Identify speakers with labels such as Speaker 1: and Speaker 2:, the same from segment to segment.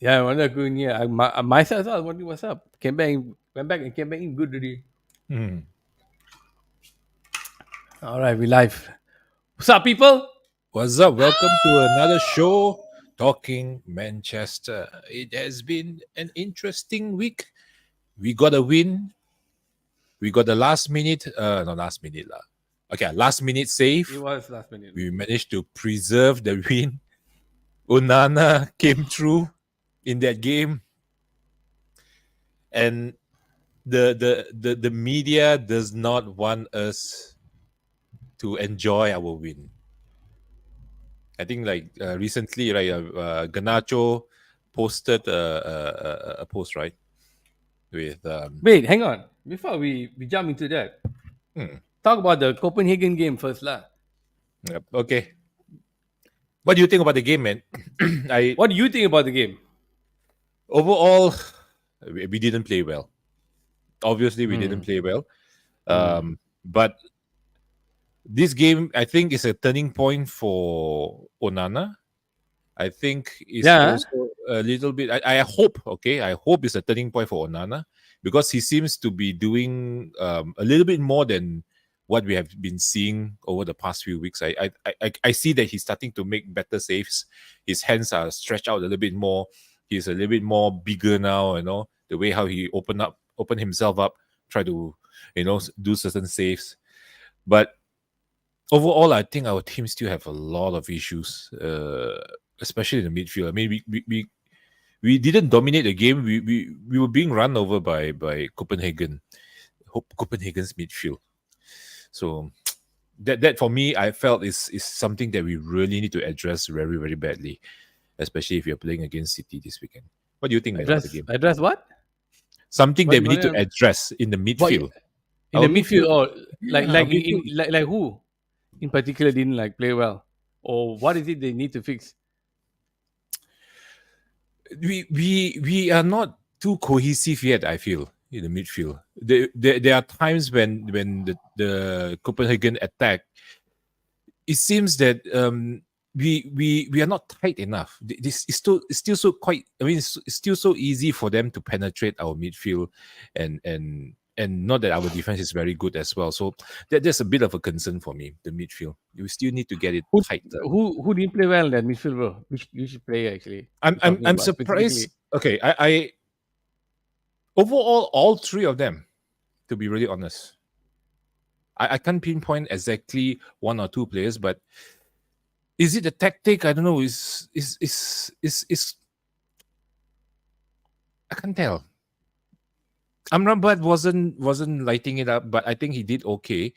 Speaker 1: Yeah, I wonder going here. Myself, I was wondering what's up. Went back and came back in good already.
Speaker 2: Hmm.
Speaker 1: All right, we live. What's up, people?
Speaker 2: What's up? Welcome to another show, Talking Manchester. It has been an interesting week. We got a win. We got the last minute, not last minute lah. Okay, last minute
Speaker 1: It
Speaker 2: save.
Speaker 1: was last minute.
Speaker 2: We managed to preserve the win. Onana came through in that game, and the media does not want us to enjoy our win. I think like recently, right? Ganacho posted a post, right? With
Speaker 1: Wait, hang on. Before we jump into that,
Speaker 2: hmm,
Speaker 1: talk about the Copenhagen game first, lah.
Speaker 2: yep, okay. What do you think about the game, man? I
Speaker 1: What do you think about the game?
Speaker 2: overall we didn't play well. Obviously, we didn't
Speaker 1: Hmm.
Speaker 2: play well.
Speaker 1: Hmm.
Speaker 2: But this game, I think, is a turning point for Onana. I think is
Speaker 1: Yeah.
Speaker 2: also a little bit. I hope, okay, I hope it's a turning point for Onana because he seems to be doing a little bit more than what we have been seeing over the past few weeks. I see that he's starting to make better saves. His hands are stretched out a little bit more. He's a little bit more bigger now. You know the way how he open himself up, try to do certain saves. But overall, I think our team still have a lot of issues, especially in the midfield. I mean, we didn't dominate the game. We were being run over by Copenhagen's midfield. So that for me, I felt is something that we really need to address very very badly, especially if you're playing against City this weekend. What do you think, man, about the game?
Speaker 1: Address what?
Speaker 2: Something
Speaker 1: What
Speaker 2: that
Speaker 1: you
Speaker 2: we need to
Speaker 1: want?
Speaker 2: address in the
Speaker 1: What
Speaker 2: midfield.
Speaker 1: in the
Speaker 2: Our
Speaker 1: midfield?
Speaker 2: midfield,
Speaker 1: Or like
Speaker 2: yeah, our midfield.
Speaker 1: like who in particular didn't like play well, or what is it they need to fix?
Speaker 2: We are not too cohesive yet. I feel in the midfield. There are times when the Copenhagen attack, it seems that we are not tight enough. This is still so quite. I mean, it's still so easy for them to penetrate our midfield, and not that our defense is very good as well. So that's a bit of a concern for me. The midfield, we still need to get it
Speaker 1: Who
Speaker 2: tighter.
Speaker 1: who didn't play well in that midfield, bro? Which player actually
Speaker 2: I'm
Speaker 1: you're
Speaker 2: I'm
Speaker 1: talking
Speaker 2: I'm
Speaker 1: about
Speaker 2: surprised.
Speaker 1: specifically?
Speaker 2: Okay, I overall all three of them, to be really honest. I can't pinpoint exactly one or two players, but is it a tactic? I don't know. Is I can't tell. Amrabat wasn't lighting it up, but I think he did okay.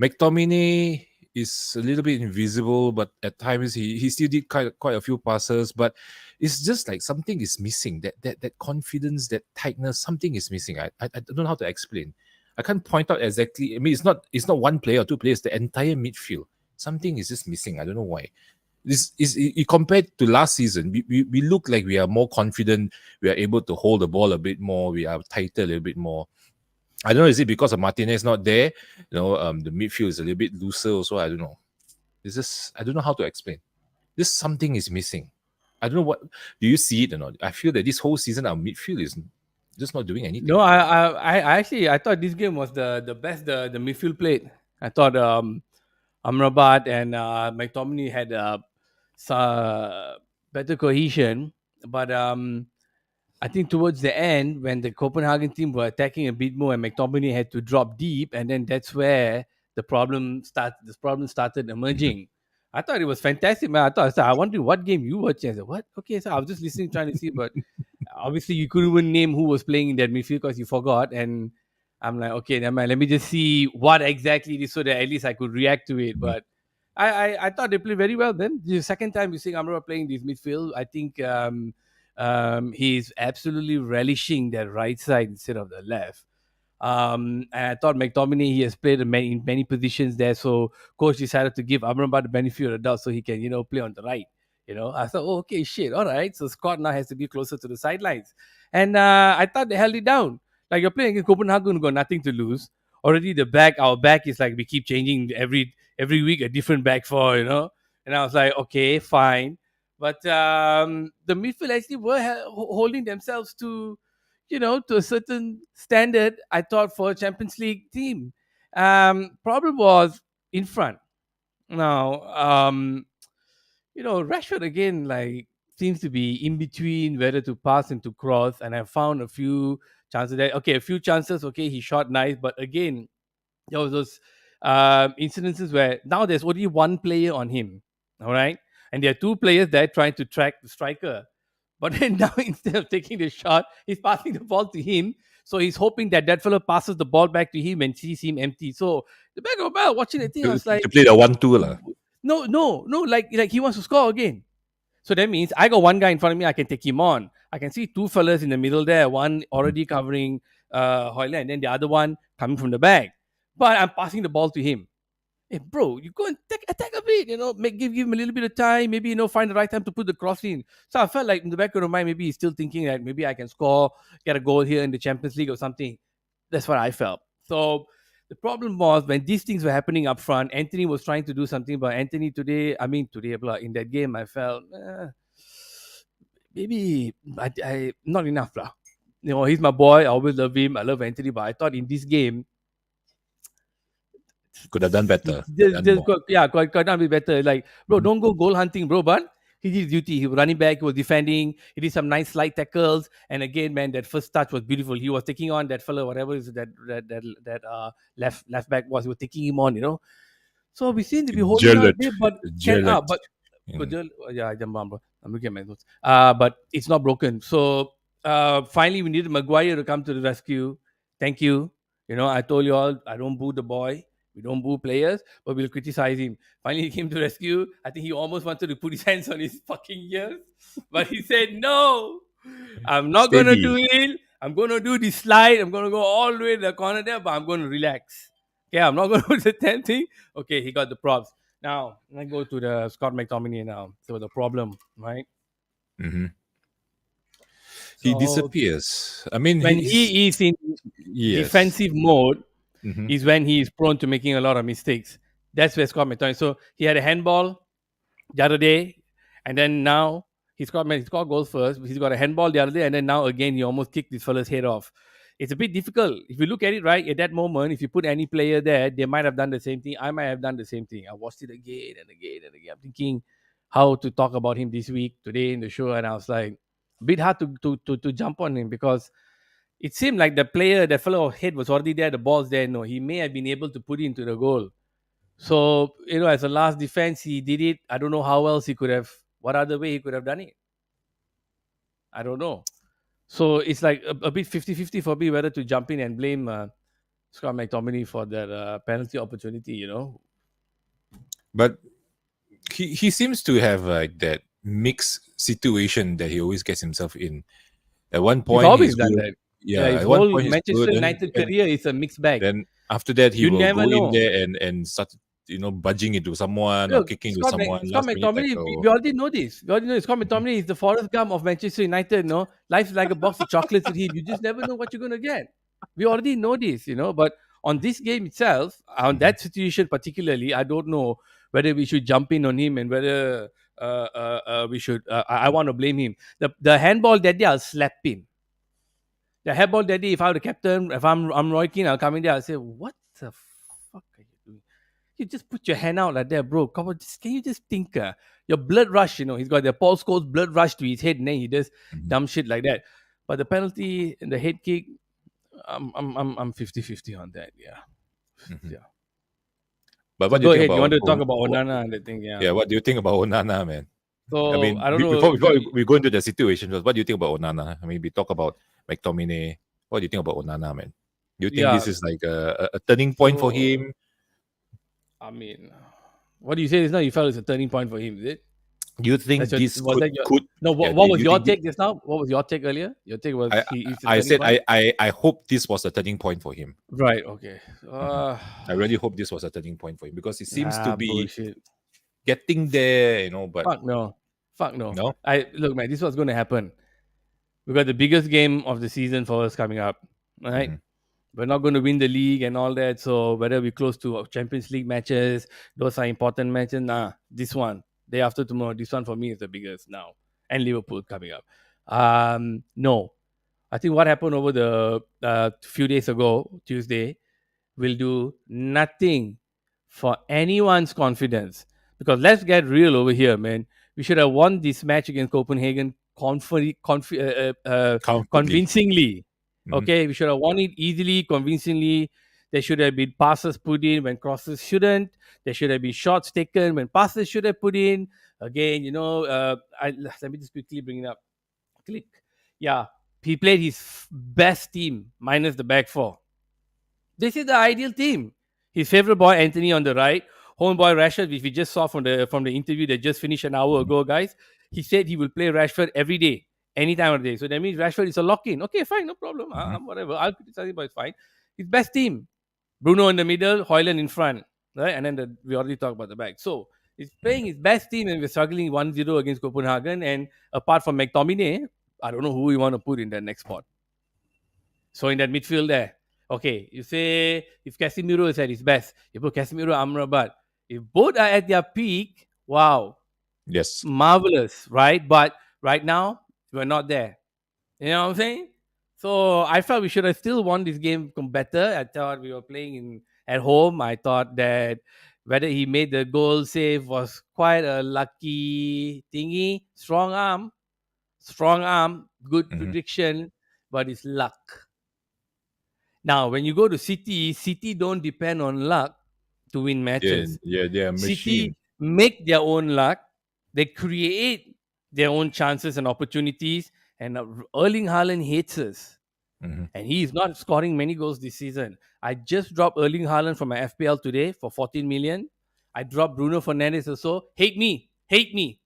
Speaker 2: McTominay is a little bit invisible, but at times he still did quite a few passes. But it's just like something is missing. That confidence, that tightness, something is missing. I don't know how to explain. I can't point out exactly. I mean, it's not one player or two players. The entire midfield, something is just missing. I don't know why. This is compared to last season. We look like we are more confident. We are able to hold the ball a bit more. We are tighter a little bit more. I don't know. Is it because of Martinez not there? The midfield is a little bit looser. Also, I don't know. It's just I don't know how to explain. This something is missing. I don't know what. Do you see it or not? I feel that this whole season our midfield is just not doing anything.
Speaker 1: No, I actually I thought this game was the best the midfield played. I thought Amrabat and McTominay had better cohesion, but I think towards the end when the Copenhagen team were attacking a bit more and McTominay had to drop deep, and then that's where the problem started emerging. I thought it was fantastic, man. I wondered what game you watching. I said, what? Okay, so I was just listening, trying to see, but obviously you couldn't even name who was playing in that midfield because you forgot. And I'm like, okay, never mind. Let me just see what exactly it is so that at least I could react to it.
Speaker 2: Mhm.
Speaker 1: But I thought they played very well. Then the second time you see Amra playing this midfield, I think he's absolutely relishing that right side instead of the left. And I thought McTominay, he has played in many positions there, so coach decided to give Amrabat the benefit of the doubt so he can play on the right. I thought, oh, okay, shit, all right. So Scott now has to be closer to the sidelines, and I thought they held it down. Like you're playing against Copenhagen, who got nothing to lose. Already our back is like we keep changing every week a different back four. And I was like, okay, fine. But the midfield actually were holding themselves to, to a certain standard. I thought for a Champions League team. Problem was in front. Now, Rashford again like seems to be in between whether to pass and to cross, and I found a few chances there. Okay, a few chances. Okay, he shot nice, but again, there was those incidences where now there's only one player on him. All right, and there are two players there trying to track the striker. But then now instead of taking the shot, he's passing the ball to him. So he's hoping that that fellow passes the ball back to him and sees him empty. So the back of my watching the thing, I was like,
Speaker 2: To play the 1-2 lah.
Speaker 1: no, no, no, like he wants to score again. So that means I got one guy in front of me, I can take him on. I can see two fellas in the middle there, one already covering Hoyland, and then the other one coming from the back. But I'm passing the ball to him. Hey, bro, you go and attack a bit, give him a little bit of time, maybe, find the right time to put the cross in. So I felt like in the back of the mind, maybe he's still thinking that maybe I can score, get a goal here in the Champions League or something. That's what I felt. So the problem was when these things were happening up front, Anthony was trying to do something, but Anthony today, in that game, I felt maybe I not enough. Lah. He's my boy. I always love him. I love Anthony, but I thought in this game,
Speaker 2: Could have done better.
Speaker 1: could not be better. Like, bro, don't go goal hunting, bro. But he did his duty. He was running back. He was defending. He did some nice slide tackles. And again, man, that first touch was beautiful. He was taking on that fellow, whatever is that left back was. He was taking him on. So we seem to be holding out
Speaker 2: Gillett.
Speaker 1: there, but
Speaker 2: Gillett.
Speaker 1: yeah, I jump on, bro. I'm looking at my notes. But it's not broken. So finally, we needed Maguire to come to the rescue. Thank you. I told you all, I don't boo the boy. We don't boo players, but we'll criticize him. Finally, he came to rescue. I think he almost wanted to put his hands on his fucking ears, but he said, "No, I'm not gonna do
Speaker 2: Steady.
Speaker 1: it. I'm gonna do the slide. I'm gonna go all the way to the corner there, but I'm gonna relax. Okay, I'm not gonna do the 10 thing. Okay, he got the props. Now, let's go to the Scott McTominay now. So the problem, right?
Speaker 2: Hmm. He
Speaker 1: So
Speaker 2: disappears. I mean,
Speaker 1: when
Speaker 2: he's
Speaker 1: he is in
Speaker 2: yes.
Speaker 1: defensive mode,
Speaker 2: Hmm.
Speaker 1: is when he is prone to making a lot of mistakes. That's where Scott McTominay. So he had a handball the other day, and then now he scored goals first. He's got a handball the other day, and then now again he almost kicked this fella's head off. It's a bit difficult if you look at it right at that moment. If you put any player there, they might have done the same thing. I might have done the same thing. I watched it again and again and again. I'm thinking how to talk about him this week today in the show, and I was like, a bit hard to jump on him because it seemed like the player, the fellow head was already there, the ball's there. No, he may have been able to put it into the goal. So, as a last defense, he did it. I don't know how else he could have, what other way he could have done it. I don't know. So it's like a bit 50-50 for me whether to jump in and blame Scott McTominay for that penalty opportunity.
Speaker 2: But he seems to have like that mixed situation that he always gets himself in. At one
Speaker 1: He's
Speaker 2: point
Speaker 1: always
Speaker 2: he's
Speaker 1: done
Speaker 2: good.
Speaker 1: that. Yeah,
Speaker 2: Yeah,
Speaker 1: his
Speaker 2: at one
Speaker 1: whole
Speaker 2: point he's
Speaker 1: Manchester
Speaker 2: good.
Speaker 1: United career is a mixed bag.
Speaker 2: Then after that he
Speaker 1: You
Speaker 2: will
Speaker 1: never
Speaker 2: go in
Speaker 1: know.
Speaker 2: there and start budging into someone or
Speaker 1: Look,
Speaker 2: kicking to
Speaker 1: Scott,
Speaker 2: someone
Speaker 1: Scott
Speaker 2: last minute
Speaker 1: McTominay, we
Speaker 2: tackle.
Speaker 1: already know this. We already know Scott McTominay is the Forrest Gump of Manchester United. No, life's like a box of chocolates with him. You just never know what you're gonna get. We already know this. But on this game itself, on
Speaker 2: Mhm.
Speaker 1: that situation particularly, I don't know whether we should jump in on him and whether we should. I want to blame him. The handball that day, I'll slap him. The handball that day, if I'm the captain, if I'm Roy Keane, I'll come in there. I'll say, "What the fuck are you doing? You just put your hand out like that, bro. Come on, can you just think? Your blood rush, he's got the Paul Scholes blood rush to his head, and then he does
Speaker 2: Mhm.
Speaker 1: dumb shit like that. But the penalty and the head kick, I'm 50-50 on that. Yeah,
Speaker 2: Mhm.
Speaker 1: yeah.
Speaker 2: But
Speaker 1: So
Speaker 2: what do you
Speaker 1: go
Speaker 2: think
Speaker 1: ahead. You
Speaker 2: about
Speaker 1: want to talk about Onana and the thing? Yeah.
Speaker 2: yeah, what do you think about Onana, man? I
Speaker 1: So
Speaker 2: mean,
Speaker 1: I don't know.
Speaker 2: before we go into the situation, what do you think about Onana? I mean, we talk about McTominay. What do you think about Onana, man? Do you think
Speaker 1: Yeah.
Speaker 2: this is like a turning point for
Speaker 1: So
Speaker 2: him?
Speaker 1: I mean, what do you say? Just now you felt it's a turning point for him, is it?
Speaker 2: Do you
Speaker 1: That's
Speaker 2: think
Speaker 1: your
Speaker 2: this
Speaker 1: was that your
Speaker 2: could
Speaker 1: no?
Speaker 2: yeah?
Speaker 1: What
Speaker 2: Do
Speaker 1: was
Speaker 2: you
Speaker 1: your
Speaker 2: think
Speaker 1: take just now? What was your take earlier? Your take was
Speaker 2: I
Speaker 1: he's a
Speaker 2: I
Speaker 1: turning
Speaker 2: said
Speaker 1: point.
Speaker 2: I hope this was a turning point for him.
Speaker 1: Right. Okay.
Speaker 2: Mhm. I really hope this was a turning point for him because he seems to be
Speaker 1: Bullshit.
Speaker 2: getting there, but
Speaker 1: Fuck no. Fuck no.
Speaker 2: no.
Speaker 1: I look, man. This was going to happen. We got the biggest game of the season for us coming up. All right.
Speaker 2: Mhm.
Speaker 1: We're not going to win the league and all that. So whether we close to Champions League matches, those are important matches. Nah, this one. Day after tomorrow. This one for me is the biggest now. And Liverpool coming up. No. I think what happened over the few days ago, Tuesday, will do nothing for anyone's confidence. Because let's get real over here, man. We should have won this match against Copenhagen
Speaker 2: Comfortably.
Speaker 1: convincingly.
Speaker 2: Mhm.
Speaker 1: Okay, we should have won it easily, convincingly. There should have been passes put in when crosses shouldn't. There should have been shots taken when passes should have put in. Again, let me just quickly bring it up. Click. Yeah, he played his best team minus the back four. This is the ideal team. His favorite boy Anthony on the right, homeboy Rashford, which we just saw from the interview that just finished an hour
Speaker 2: Mhm.
Speaker 1: ago, guys. He said he will play Rashford every day, any time of the day. So that means Rashford is a lock-in. Okay, fine, no problem.
Speaker 2: Mhm.
Speaker 1: Whatever. I'll criticize it, but it's fine. His best team. Bruno in the middle, Hoyland in front. Right? And then we already talked about the back. So he's playing
Speaker 2: Mhm.
Speaker 1: his best team and we're struggling 1-0 against Copenhagen. And apart from McTominay, I don't know who you want to put in that next spot. So in that midfield there, okay, you say if Casemiro is at his best, you put Casemiro, Amrabat. If both are at their peak, wow,
Speaker 2: Yes.
Speaker 1: marvelous, right? But right now, we're not there. You know what I'm saying? So I felt we should have still won this game better. I thought we were playing at home. I thought that whether he made the goal save was quite a lucky thingy. Strong arm, good
Speaker 2: Mhm.
Speaker 1: prediction, but it's luck. Now, when you go to City, City don't depend on luck to win
Speaker 2: Yeah,
Speaker 1: matches.
Speaker 2: yeah, they're a
Speaker 1: City
Speaker 2: machine.
Speaker 1: make their own luck. They create their own chances and opportunities. And Erling Haaland hates us.
Speaker 2: Mhm.
Speaker 1: And he is not scoring many goals this season. I just dropped Erling Haaland from my FPL today for 14 million. I dropped Bruno Fernandes also. Hate me. Hate me.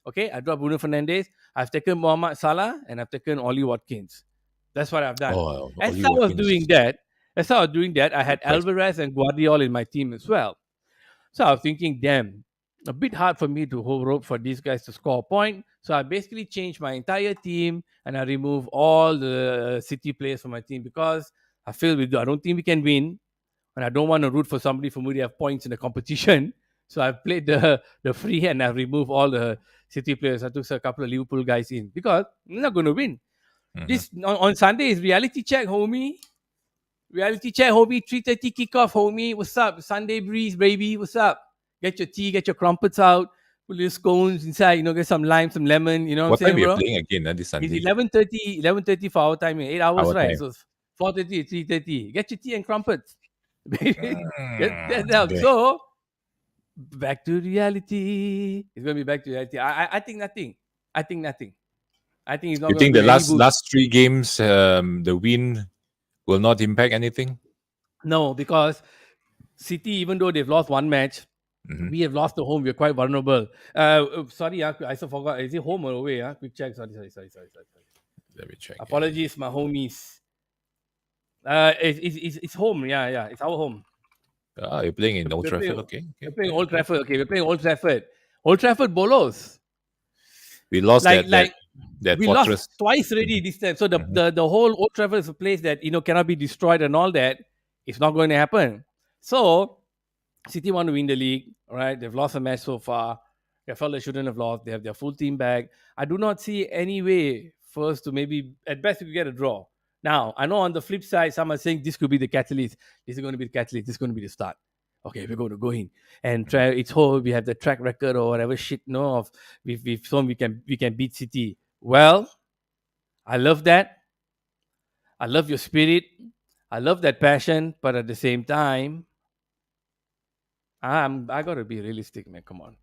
Speaker 1: Okay, I dropped Bruno Fernandes. I've taken Mohamed Salah and I've taken Ollie Watkins. That's what I've done.
Speaker 2: Oh,
Speaker 1: As
Speaker 2: Ollie
Speaker 1: I was
Speaker 2: Watkins
Speaker 1: doing
Speaker 2: is
Speaker 1: that, I had
Speaker 2: good price.
Speaker 1: Alvarez and Guardiola in my team as well. So I was thinking, damn, a bit hard for me to hope for these guys to score a point. So I basically changed my entire team and I removed all the City players from my team because I don't think we can win, and I don't want to root for somebody for me to have points in the competition. So I've played the free and I've removed all the City players. I took a couple of Liverpool guys in because we're not going to win.
Speaker 2: Mhm.
Speaker 1: This on Sunday is reality check, homie. Reality check, homie. 3:30 kickoff, homie. What's up? Sunday breeze, baby. What's up? Get your tea, get your crumpets out, put little scones inside. Get some lime, some lemon. You know what I'm
Speaker 2: What time
Speaker 1: saying,
Speaker 2: we are
Speaker 1: bro?
Speaker 2: playing again this
Speaker 1: It's
Speaker 2: Sunday?
Speaker 1: 11:30 for our time. 8 hours,
Speaker 2: Our
Speaker 1: right?
Speaker 2: time.
Speaker 1: So it's 4:30, 3:30. Get your tea and crumpets, baby. Get out.
Speaker 2: Okay.
Speaker 1: So back to reality. It's gonna be back to reality. I think nothing. I think nothing. I think he's not
Speaker 2: You
Speaker 1: gonna
Speaker 2: think
Speaker 1: do
Speaker 2: the
Speaker 1: any
Speaker 2: last
Speaker 1: boost.
Speaker 2: last three games, the win will not impact anything?
Speaker 1: No, because City, even though they've lost one match,
Speaker 2: Mhm.
Speaker 1: we have lost the home. We're quite vulnerable. Sorry, I still forgot. Is it home or away? Quick check. Sorry.
Speaker 2: Let me check.
Speaker 1: Apologies, my homies. It's home. Yeah. It's our home.
Speaker 2: You're playing in Old
Speaker 1: We're playing.
Speaker 2: Trafford. Okay,
Speaker 1: We're
Speaker 2: okay,
Speaker 1: playing
Speaker 2: yeah,
Speaker 1: Old
Speaker 2: yeah.
Speaker 1: Trafford. Okay, we're playing Old Trafford. Old Trafford bolos.
Speaker 2: We lost
Speaker 1: Like
Speaker 2: that that
Speaker 1: like
Speaker 2: that
Speaker 1: we lost
Speaker 2: fortress.
Speaker 1: twice already
Speaker 2: Mhm.
Speaker 1: this time. So the,
Speaker 2: Mhm.
Speaker 1: the the whole Old Trafford is a place that cannot be destroyed and all that. It's not going to happen. So City want to win the league. All right, they've lost a match so far. They felt they shouldn't have lost. They have their full team back. I do not see any way for us to maybe at best we could get a draw. Now I know on the flip side, some are saying this could be the catalyst. This is going to be the catalyst. This is going to be the start. Okay, we're going to go in and try. It's whole we have the track record or whatever shit. No, of we've shown we can beat City. Well, I love that. I love your spirit. I love that passion, but at the same time, I gotta be realistic, man. Come on,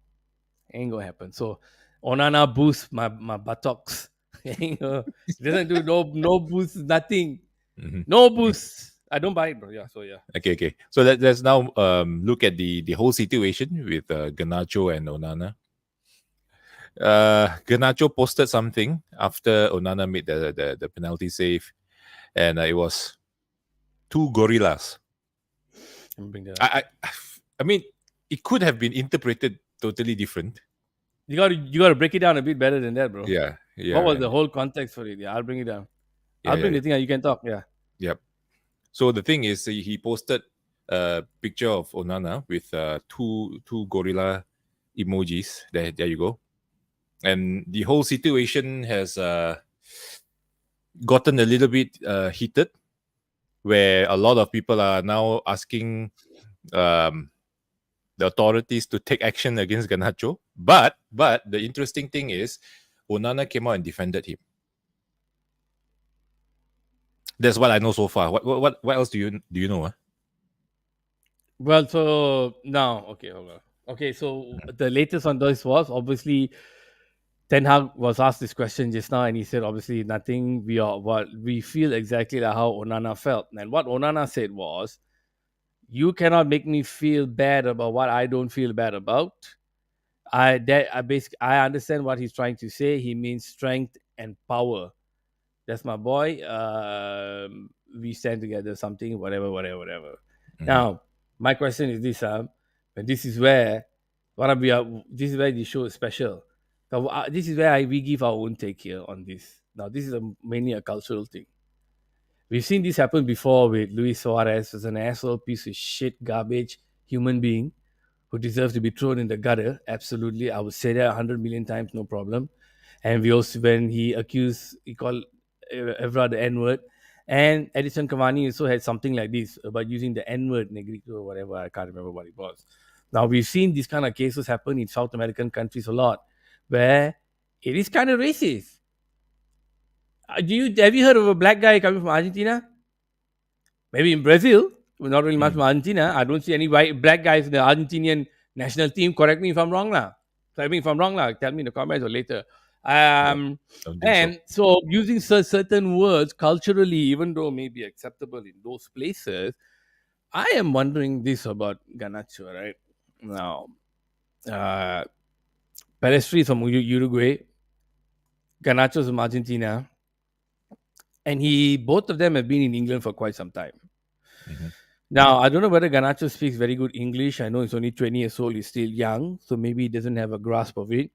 Speaker 1: ain't gonna happen. So Onana boosts my buttocks. Ain't gonna- doesn't do no boost, nothing.
Speaker 2: Mhm.
Speaker 1: No
Speaker 2: Mhm.
Speaker 1: boost. I don't buy it, bro. Yeah, so yeah.
Speaker 2: Okay, okay. So let's now look at the whole situation with Garnacho and Onana. Garnacho posted something after Onana made the penalty save, and it was two gorillas.
Speaker 1: Let me bring that up.
Speaker 2: I mean, it could have been interpreted totally different.
Speaker 1: You gotta break it down a bit better than that, bro.
Speaker 2: Yeah,
Speaker 1: What
Speaker 2: yeah,
Speaker 1: was the whole context for it? Yeah, I'll bring it down.
Speaker 2: yeah,
Speaker 1: I'll
Speaker 2: yeah,
Speaker 1: bring
Speaker 2: yeah.
Speaker 1: the thing out. You can talk. Yeah.
Speaker 2: Yep. So the thing is, he posted a picture of Onana with two gorilla emojis. There you go. And the whole situation has gotten a little bit heated, where a lot of people are now asking um, the authorities to take action against Garnacho. But the interesting thing is, Onana came out and defended him. That's what I know so far. What else do you know? Huh?
Speaker 1: Well, so now, okay, hold on. Okay, so the latest on this was obviously Ten Hag was asked this question just now, and he said, obviously, nothing. We feel exactly like how Onana felt. And what Onana said was, you cannot make me feel bad about what I don't feel bad about. I understand what he's trying to say. He means strength and power. That's my boy. We stand together, something, whatever, whatever, whatever.
Speaker 2: Mm-hmm.
Speaker 1: Now, my question is this, and this is where what we are. This is where the show is special. So, this is where we give our own take here on this. Now, this is mainly a cultural thing. We've seen this happen before with Luis Suarez, as an asshole piece of shit, garbage human being who deserves to be thrown in the gutter. Absolutely, I would say that 100 million times, no problem. And we also, when he called Evra the N word, and Edison Cavani also had something like this about using the N word, Negrito or whatever. I can't remember what it was. Now we've seen these kind of cases happen in South American countries a lot, where it is kind of racist. Have you heard of a black guy coming from Argentina? Maybe in Brazil, but not really much from Argentina. I don't see any black guys in the Argentinian national team. Correct me if I'm wrong, lah. Correct me if I'm wrong, lah. Tell me in the comments or later.
Speaker 2: Yeah, don't think so.
Speaker 1: And so using certain words culturally, even though may be acceptable in those places, I am wondering this about Ganacho, right? Now, uh, Pelestri is from Uruguay, Ganacho is from Argentina, and both of them have been in England for quite some time.
Speaker 2: Mm-hmm.
Speaker 1: Now, I don't know whether Ganacho speaks very good English. I know he's only 20 years old. He's still young, so maybe he doesn't have a grasp of it.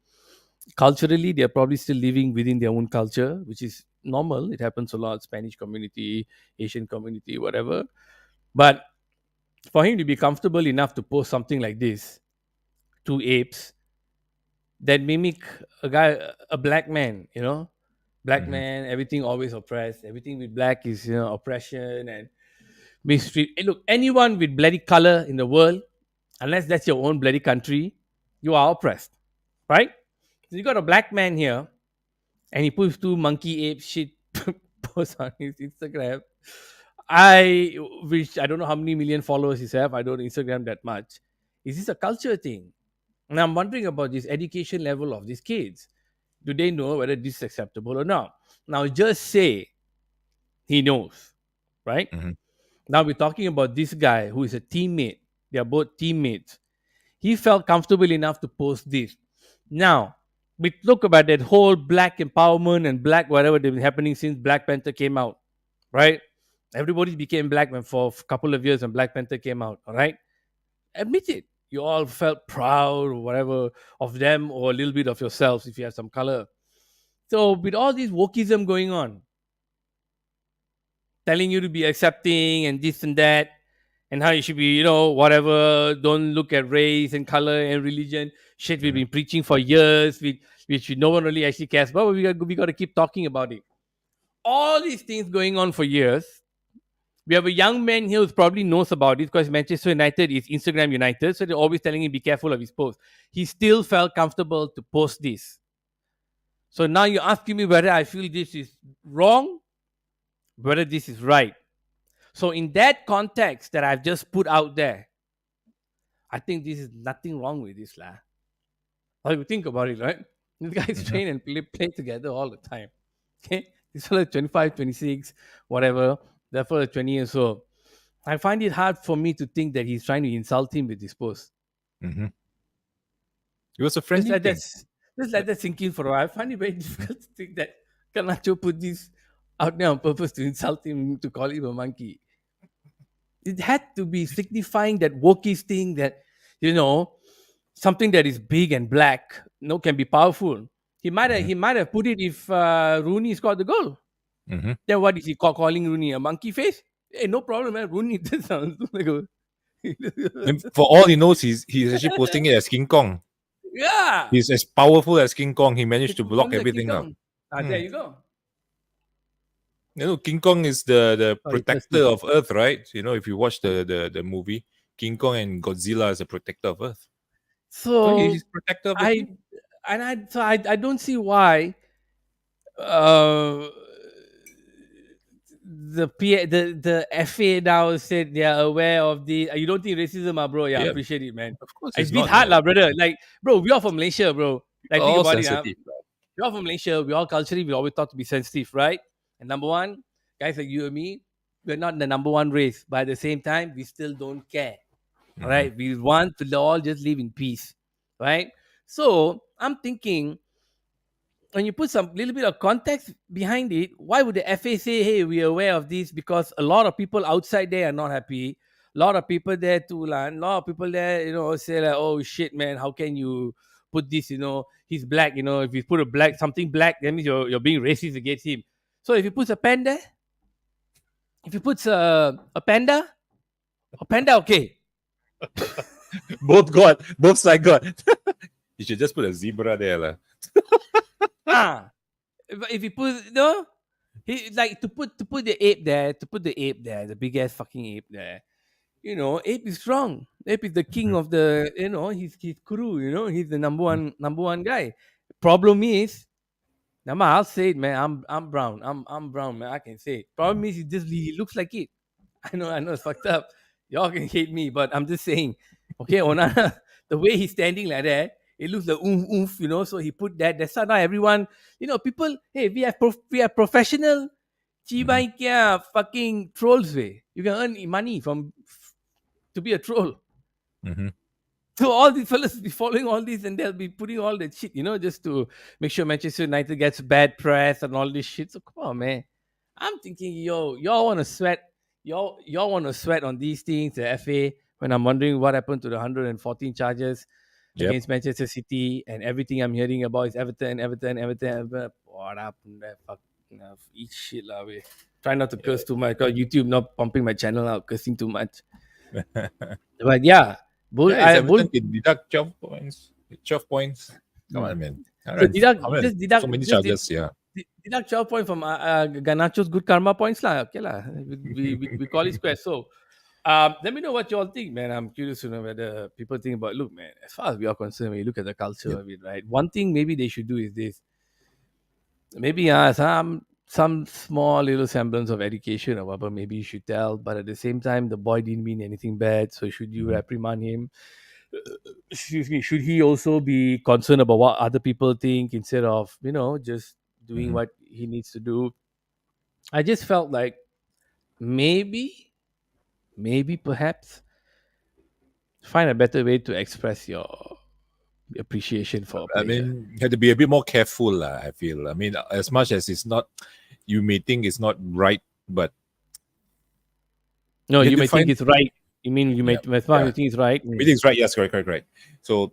Speaker 1: Culturally, they're probably still living within their own culture, which is normal. It happens a lot, Spanish community, Asian community, whatever. But for him to be comfortable enough to post something like this, two apes that mimic a black man, black
Speaker 2: Mm-hmm.
Speaker 1: man, everything always oppressed, everything with black is, oppression and mistreat. Hey, look, anyone with bloody color in the world, unless that's your own bloody country, you are oppressed, right? So you got a black man here, and he puts two monkey ape shit posts on his Instagram. I don't know how many million followers he have. I don't Instagram that much. Is this a culture thing? And I'm wondering about this education level of these kids. Do they know whether this is acceptable or not? Now, just say he knows, right?
Speaker 2: Mm-hmm.
Speaker 1: Now we're talking about this guy who is a teammate. They are both teammates. He felt comfortable enough to post this. Now, we talk about that whole black empowerment and black whatever that's been happening since Black Panther came out, right? Everybody became black when for a couple of years when Black Panther came out, all right? Admit it. You all felt proud or whatever of them or a little bit of yourselves if you have some color. So with all this wokeism going on, telling you to be accepting and this and that, and how you should be, whatever, don't look at race and color and religion. Shit, we've
Speaker 2: Mm-hmm.
Speaker 1: been preaching for years, which no one really actually cares about, but we got to keep talking about it. All these things going on for years. We have a young man here who probably knows about it because Manchester United is Instagram United, so they're always telling him be careful of his post. He still felt comfortable to post this. So now you're asking me whether I feel this is wrong, whether this is right. So in that context that I've just put out there, I think this is nothing wrong with this, lah. How you think about it, right? These guys
Speaker 2: Mm-hmm.
Speaker 1: train and play together all the time. Okay? This fellow 25, 26, whatever. That fellow 20 years old. I find it hard for me to think that he's trying to insult him with this post.
Speaker 2: Mm-hmm. It was a
Speaker 1: Just
Speaker 2: friendly
Speaker 1: let that
Speaker 2: thing.
Speaker 1: just let that sink in for a while. I find it very difficult to think that Camacho put this out there on purpose to insult him, to call him a monkey. It had to be signifying that wokist thing that, something that is big and black, can be powerful.
Speaker 2: Mm-hmm.
Speaker 1: He might have put it if Rooney scored the goal.
Speaker 2: Mm-hmm.
Speaker 1: Then what is he calling Rooney a monkey face? Hey, no problem, man. Rooney this sounds like a
Speaker 2: And for all he knows, he's actually posting it as King Kong.
Speaker 1: Yeah,
Speaker 2: He's as powerful as King Kong. He
Speaker 1: he
Speaker 2: managed to
Speaker 1: could
Speaker 2: block
Speaker 1: conquer King
Speaker 2: everything up.
Speaker 1: Kong. Ah, there
Speaker 2: Hmm.
Speaker 1: you go.
Speaker 2: King Kong is the
Speaker 1: Sorry,
Speaker 2: protector
Speaker 1: thirsty.
Speaker 2: of Earth, right? If you watch the movie, King Kong and Godzilla is the protector of Earth. So
Speaker 1: So
Speaker 2: he's protector of the
Speaker 1: I
Speaker 2: king.
Speaker 1: I don't see why uh the FA now said they are aware of the. You don't think racism, bro? Yeah,
Speaker 2: Yeah,
Speaker 1: appreciate it, man.
Speaker 2: of course
Speaker 1: It's
Speaker 2: it's
Speaker 1: a bit
Speaker 2: not,
Speaker 1: hard,
Speaker 2: man.
Speaker 1: lah, brother. Like, bro, we are from Malaysia, bro. Like, think
Speaker 2: All
Speaker 1: about it,
Speaker 2: sensitive.
Speaker 1: we are from Malaysia. We all culturally, we always thought to be sensitive, right? And number one, guys like you and me, we're not the number one race, but at the same time, we still don't care. All
Speaker 2: Hmm.
Speaker 1: right, we want to all just live in peace, right? So I'm thinking, when you put some little bit of context behind it, why would the FA say, "Hey, we're aware of this"? Because a lot of people outside there are not happy. A lot of people there too, and a lot of people there, say like, "Oh shit, man, how can you put this? He's black. If you put a black something black, that means you're being racist against him." So if you put a panda, if you put a panda, okay,
Speaker 2: Both God, both side God. You should just put a zebra there, lah.
Speaker 1: ah, if you put he like to put the ape there, the big ass fucking ape there. Ape is strong. Ape is the king
Speaker 2: Mhm,
Speaker 1: of the, he's crew, he's the number one guy. Problem is, now I'll say it, man. I'm brown. I'm brown, man. I can say it. Problem is, he looks like it. I know it's fucked up. Y'all can hate me, but I'm just saying. Okay, Onana, the way he's standing like that, it looks like oomph oomph, So he put that. That's how now everyone, people. Hey, we have professional
Speaker 2: mhm,
Speaker 1: Chibai kya fucking trolls way. You can earn money from to be a troll.
Speaker 2: mhm.
Speaker 1: So all these fellas be following all these and they'll be putting all that shit, just to make sure Manchester United gets bad press and all this shit. So come on, man. I'm thinking, y'all want to sweat, y'all want to sweat on these things, the FA. When I'm wondering what happened to the 114 charges
Speaker 2: Yep.
Speaker 1: against Manchester City, and everything I'm hearing about is Everton, Everton, Everton, Everton. What happened there? Fuck, eat shit lah. We try not to curse too much. Cause YouTube not pumping my channel out, cursing too much. But yeah,
Speaker 2: Yeah, it's
Speaker 1: bull.
Speaker 2: Everton can deduct 12 points. 12 points. Come
Speaker 1: Mm.
Speaker 2: on, man.
Speaker 1: So deduct,
Speaker 2: 100
Speaker 1: just
Speaker 2: so
Speaker 1: deduct,
Speaker 2: many
Speaker 1: just
Speaker 2: charges, yeah.
Speaker 1: deduct 12 points from Ganacho's good karma points lah. Okay lah, we call it square. So, let me know what you all think, man. I'm curious to know whether people think about. Look, man, as far as we are concerned, when you look at the culture
Speaker 2: Yep.
Speaker 1: of it, right? One thing maybe they should do is this. Maybe some small little semblance of education or whatever. Maybe you should tell, but at the same time, the boy didn't mean anything bad. So should you
Speaker 2: Mhm,
Speaker 1: reprimand him? Excuse me, should he also be concerned about what other people think instead of just doing
Speaker 2: mhm.
Speaker 1: what he needs to do? I just felt like maybe perhaps find a better way to express your appreciation for a
Speaker 2: I
Speaker 1: player.
Speaker 2: mean, you have to be a bit more careful, I feel. I mean, as much as it's not, you may think it's not right, but
Speaker 1: No,
Speaker 2: you have
Speaker 1: you
Speaker 2: to
Speaker 1: may think
Speaker 2: find,
Speaker 1: it's right. You mean you may
Speaker 2: yeah,
Speaker 1: as long as
Speaker 2: yeah.
Speaker 1: you think it's right.
Speaker 2: Everything's right. Yes, correct, correct, correct. So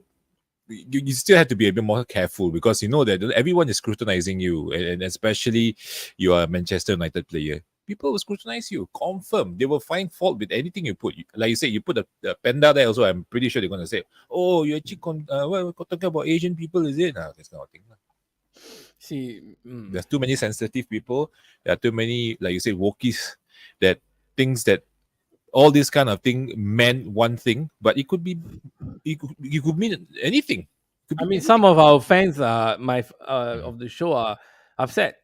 Speaker 2: you still have to be a bit more careful because you know that everyone is scrutinizing you, and especially you are a Manchester United player. People will scrutinize you. Confirm, they will find fault with anything you put. Like you say, you put a panda there. Also, I'm pretty sure they're gonna say, "Oh, you're actually talking about Asian people, is it?" Nah, this kind of thing.
Speaker 1: See,
Speaker 2: There's too many sensitive people. There are too many, like you say, wokies that thinks that all this kind of thing meant one thing, but it could mean anything. It could
Speaker 1: I
Speaker 2: be
Speaker 1: mean, some
Speaker 2: anything.
Speaker 1: of our fans, my
Speaker 2: Mhm,
Speaker 1: of the show, are upset.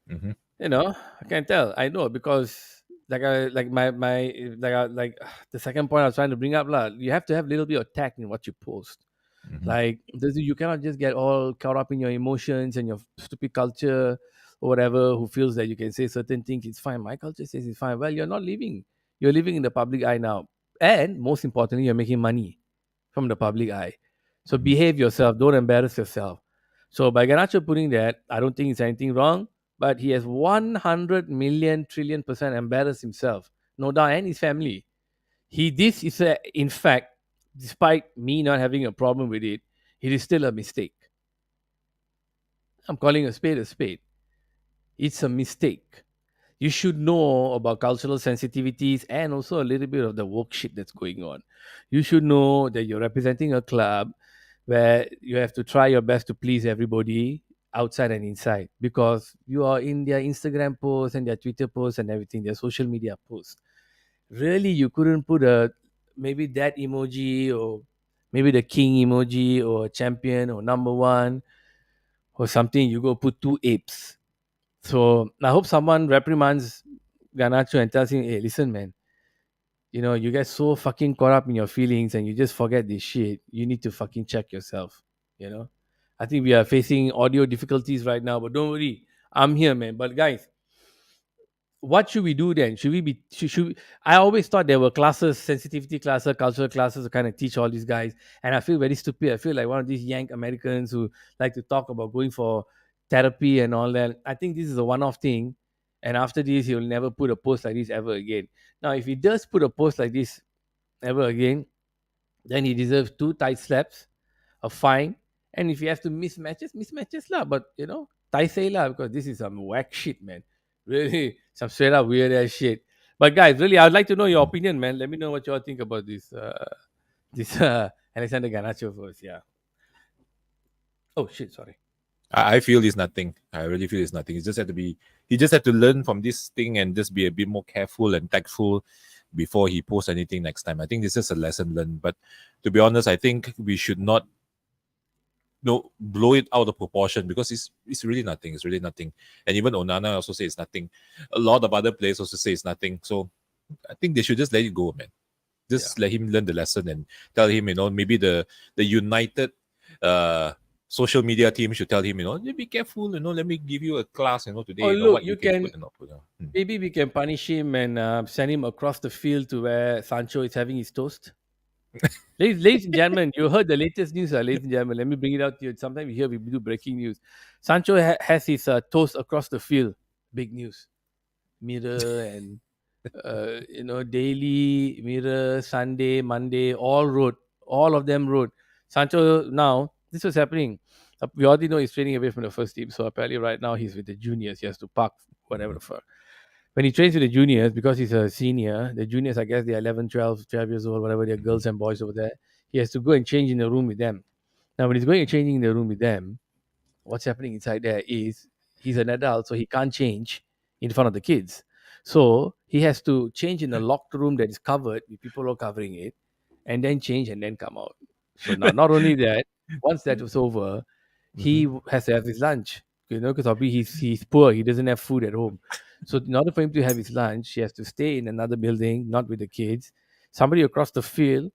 Speaker 2: mhm,
Speaker 1: I can tell. I know because like my like the second point I was trying to bring up lah. You have to have a little bit of tact in what you post.
Speaker 2: mhm,
Speaker 1: Like you cannot just get all caught up in your emotions and your stupid culture or whatever. Who feels that you can say certain things? It's fine. My culture says it's fine. Well, you're not living. You're living in the public eye now, and most importantly, you're making money from the public eye. So
Speaker 2: mhm.
Speaker 1: behave yourself. Don't embarrass yourself. So by Ganacho putting that, I don't think it's anything wrong, but he has 100 million trillion percent embarrassed himself, no doubt, and his family. This is in fact, despite me not having a problem with it, it is still a mistake. I'm calling a spade a spade. It's a mistake. You should know about cultural sensitivities and also a little bit of the woke shit that's going on. You should know that you're representing a club where you have to try your best to please everybody outside and inside because you are in their Instagram posts and their Twitter posts and everything, their social media posts. Really, you couldn't put a maybe that emoji or maybe the king emoji or champion or number one or something. You go put two apes. So I hope someone reprimands Ganacho and tells him, "Hey, listen, man. You get so fucking caught up in your feelings and you just forget this shit. You need to fucking check yourself. You know, I think we are facing audio difficulties right now, but don't worry, I'm here, man. But guys, what should we do then? Should we be? I always thought there were classes, sensitivity classes, cultural classes to kind of teach all these guys, and I feel very stupid. I feel like one of these yank Americans who like to talk about going for therapy and all that. I think this is a one-off thing, and after this, he'll never put a post like this ever again. Now, if he does put a post like this ever again, then he deserves two tight slaps, a fine, and if he has to miss matches lah. But Tai say lah, because this is some whack shit, man. Really, some straight up weird ass shit. But guys, really, I'd like to know your opinion, man. Let me know what you all think about this Alexander Ganacho first. Yeah. Oh shit, sorry.
Speaker 2: I feel it's nothing. I really feel it's nothing. He just had to learn from this thing and just be a bit more careful and tactful before he posts anything next time. I think this is a lesson learned. But to be honest, I think we should not blow it out of proportion because it's really nothing. It's really nothing. And even Onana also say it's nothing. A lot of other players also say it's nothing. So I think they should just let it go, man. Just let him learn the lesson and tell him, maybe the united social media team should tell him, be careful, let me give you a class, today,
Speaker 1: Oh look,
Speaker 2: what you
Speaker 1: you
Speaker 2: can
Speaker 1: can
Speaker 2: put and not put.
Speaker 1: maybe we can punish him and send him across the field to where Sancho is having his toast. Ladies and gentlemen, you heard the latest news, ladies and gentlemen. Let me bring it out to you. Sometimes we do breaking news. Sancho has his toast across the field. Big news. Mirror and Daily, Mirror, Sunday, Monday, all of them wrote. Sancho now, this was happening. We already know he's training away from the first team, so apparently right now he's with the juniors. He has to park whatever the fuck. When he trains with the juniors, because he's a senior, the juniors, I guess they're 11, 12 years old, whatever, they're girls and boys over there. He has to go and change in the room with them. Now, when he's going and changing in the room with them, what's happening inside there is he's an adult, so he can't change in front of the kids. So he has to change in a locked room that is covered with people all covering it, and then change and then come out. So now, not only that, once that was over, he
Speaker 2: Mm-hmm.
Speaker 1: has to have his lunch. Because obviously he's poor, he doesn't have food at home. So in order for him to have his lunch, he has to stay in another building, not with the kids. Somebody across the field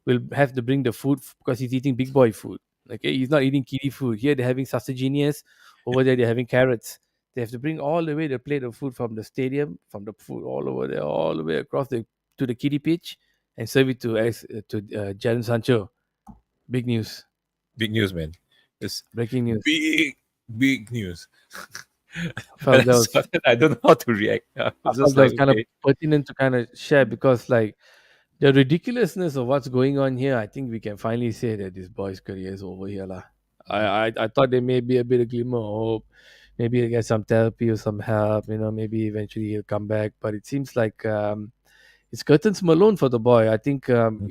Speaker 1: will have to bring the food because he's eating big boy food. Okay, he's not eating kiddie food. Here they're having sausages. Over there they're having carrots. They have to bring all the way the plate of food from the stadium, from the food all over there, all the way across to the kiddie pitch, and serve it to Jadon Sancho. Big news,
Speaker 2: Big news, man. It's
Speaker 1: breaking news.
Speaker 2: big news.
Speaker 1: I
Speaker 2: When
Speaker 1: felt
Speaker 2: I
Speaker 1: that
Speaker 2: saw
Speaker 1: was
Speaker 2: that, I don't know how to react. I
Speaker 1: I
Speaker 2: was
Speaker 1: felt
Speaker 2: just
Speaker 1: that
Speaker 2: like,
Speaker 1: was kind of
Speaker 2: okay.
Speaker 1: pertinent to kind of share because like the ridiculousness of what's going on here, I think we can finally say that this boy's career is over here, lah. I thought there may be a bit of glimmer of hope. Maybe he'll get some therapy or some help. Maybe eventually he'll come back. But it seems like it's curtains Malone for the boy. I think with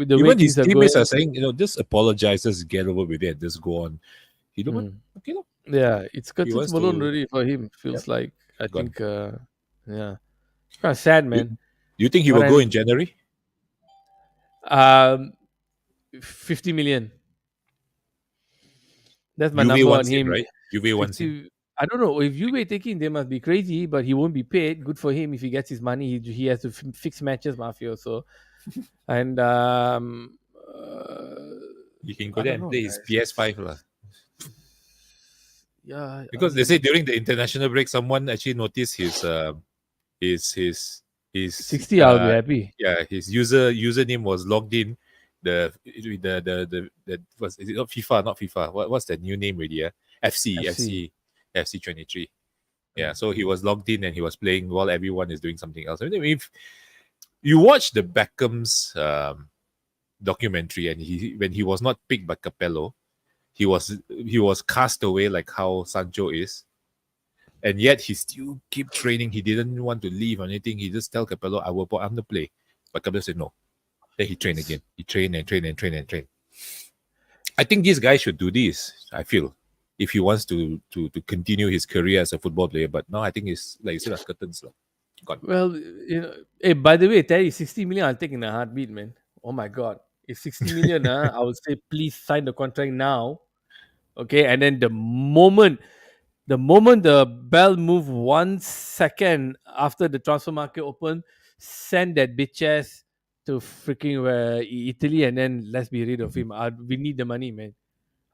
Speaker 1: the way
Speaker 2: Even his
Speaker 1: things are
Speaker 2: teammates are
Speaker 1: going,
Speaker 2: saying, just apologize, just get over with it, just go on. He don't want,
Speaker 1: mm,
Speaker 2: okay, no.
Speaker 1: yeah, it's
Speaker 2: He
Speaker 1: curtains
Speaker 2: wants
Speaker 1: Malone
Speaker 2: to,
Speaker 1: really for him.
Speaker 2: yep,
Speaker 1: Feels like I
Speaker 2: gone.
Speaker 1: think, yeah, it's kind of sad,
Speaker 2: You,
Speaker 1: man.
Speaker 2: you think he
Speaker 1: But
Speaker 2: will go
Speaker 1: then
Speaker 2: in January?
Speaker 1: um, 50 million. That's my
Speaker 2: Juve
Speaker 1: number on
Speaker 2: wants him,
Speaker 1: him.
Speaker 2: right? Juve wants him.
Speaker 1: 50. I don't know. If you were taking, they must be crazy, but he won't be paid. Good for him if he gets his money. He has to fix matches, Mafia. So, and
Speaker 2: He can go
Speaker 1: I
Speaker 2: there
Speaker 1: don't
Speaker 2: and
Speaker 1: know,
Speaker 2: play his PS5 lah.
Speaker 1: guys. Yeah, I
Speaker 2: Because they say
Speaker 1: mean,
Speaker 2: during the international break, someone actually noticed his his his
Speaker 1: 60, I'll be happy.
Speaker 2: his username was logged in the was is it not FIFA, not FIFA, what's the new name already, FC
Speaker 1: FC.
Speaker 2: FC FC 23. Yeah,
Speaker 1: Mm.
Speaker 2: so he was logged in and he was playing while everyone is doing something else. I mean, if you watch the Beckham's documentary, and when he was not picked by Capello, he was cast away like how Sancho is, and yet he still keep training. He didn't want to leave or anything. He just tell Capello, "I will put on the play," but Capello said no. Then he trained again. He trained and trained and trained and trained. I think this guy should do this. I feel if he wants to continue his career as a football player. But no, I think it's like you said, curtains lah. Gone.
Speaker 1: Well, hey, by the way, Terry, 60 million, I'll take in a heartbeat, man. Oh my God. If 60 million, I would say, please sign the contract now. Okay. And then the moment the bell move 1 second after the transfer market open, send that bitch ass to freaking Italy and then let's be rid of
Speaker 2: Mhm.
Speaker 1: him. We need the money, man.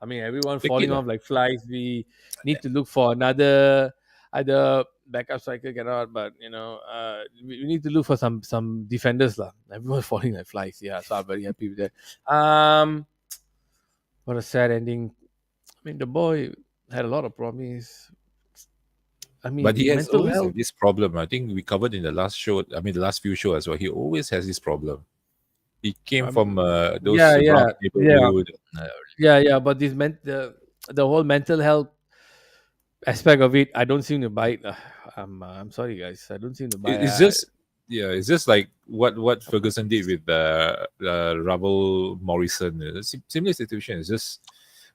Speaker 1: I mean, everyone
Speaker 2: Take it
Speaker 1: falling
Speaker 2: lah.
Speaker 1: off like flies. We need to look for another either backup striker cannot, but we need to look for some defenders lah. Everyone's falling like flies. Yeah, so I'm very happy with that. What a sad ending. I mean, the boy had a lot of promise. I
Speaker 2: But he
Speaker 1: mean,
Speaker 2: has
Speaker 1: mental
Speaker 2: always
Speaker 1: health.
Speaker 2: had this problem. I think we covered in the last show. I mean, the last few shows as well. He always has this problem. He came from
Speaker 1: Yeah,
Speaker 2: those rough
Speaker 1: yeah, yeah,
Speaker 2: neighborhood.
Speaker 1: yeah. But the whole mental health aspect of it, I don't seem to buy it. I'm sorry, guys. I don't seem to buy.
Speaker 2: It's just yeah, it's just like what Ferguson did with Ravel Morrison. Similar situation. It's just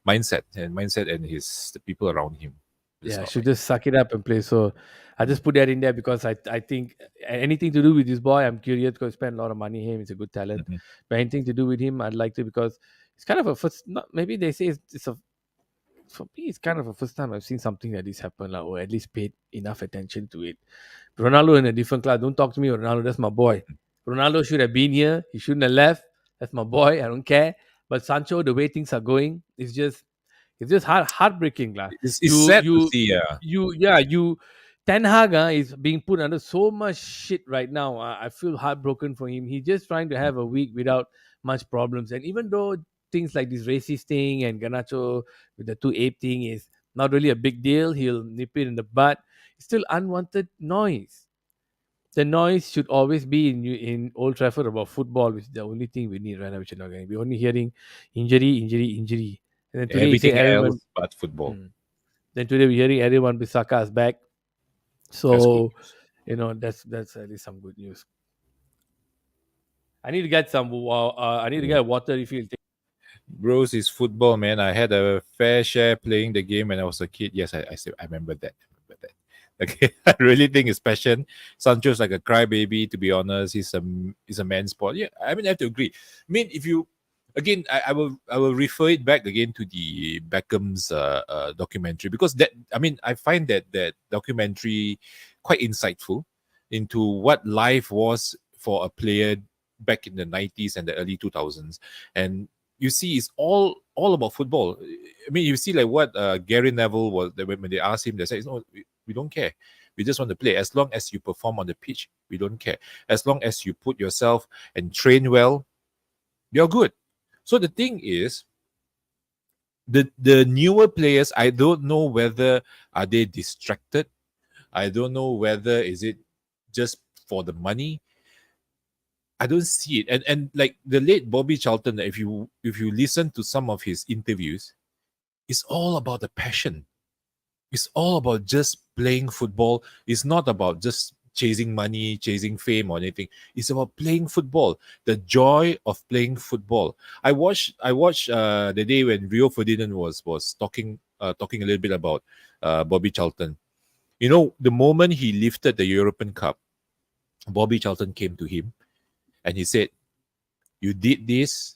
Speaker 2: mindset and his the people around him. It's
Speaker 1: Yeah,
Speaker 2: not
Speaker 1: should
Speaker 2: right.
Speaker 1: just suck it up and play. So I
Speaker 2: Mm.
Speaker 1: just put that in there because I think anything to do with this boy, I'm curious because I spend a lot of money on him. He's a good talent.
Speaker 2: Mhm.
Speaker 1: But anything to do with him, I'd like to because it's kind of a first. Not maybe they say it's a for me. It's kind of a first time I've seen something like this happen, like, or at least paid enough attention to it. Ronaldo in a different class. Don't talk to me, Ronaldo. That's my boy. Ronaldo should have been here. He shouldn't have left. That's my boy. I don't care. But Sancho, the way things are going, it's just heartbreaking, lah.
Speaker 2: It's
Speaker 1: You
Speaker 2: sad to
Speaker 1: you
Speaker 2: see. Yeah.
Speaker 1: you Ten Hag is being put under so much shit right now. I feel heartbroken for him. He's just trying to have a week without much problems. And even though things like this racist thing and Ganacho with the two ape thing is not really a big deal, he'll nip it in the butt. It's still unwanted noise. The noise should always be in Old Trafford about football, which is the only thing we need right now, which is not going. We're only hearing injury, injury, injury. And then today he said
Speaker 2: Everything
Speaker 1: Aaron Wan.
Speaker 2: else but football.
Speaker 1: Hmm. Then today we're hearing Aaron Wan Bissaka is back.
Speaker 2: That's good
Speaker 1: So
Speaker 2: news.
Speaker 1: that's at least some good news. I need to get I need to
Speaker 2: Yeah.
Speaker 1: get a water refill.
Speaker 2: Bros is football, man. I had a fair share playing the game when I was a kid. Yes, I still I remember that. I remember that. Okay, I really think his passion. Sancho's like a crybaby. To be honest, he's a man sport. Yeah, I mean I have to agree. I mean, if you again, I will refer it back again to the Beckham's documentary because that I mean I find that documentary quite insightful into what life was for a player back in the 90s and the early 2000s, and you see it's all about football. I mean, you see like what Gary Neville was when they asked him, they said, "No, we don't care. We just want to play. As long as you perform on the pitch, we don't care. As long as you put yourself and train well, you're good." So the thing is, the newer players, I don't know whether are they distracted. I don't know whether is it just for the money. I don't see it. And like the late Bobby Charlton, if you listen to some of his interviews, it's all about the passion. It's all about just playing football. It's not about just chasing money, chasing fame or anything. It's about playing football. The joy of playing football. I watched the day when Rio Ferdinand was talking a little bit about Bobby Charlton. You know, the moment he lifted the European Cup, Bobby Charlton came to him and he said, "You did this.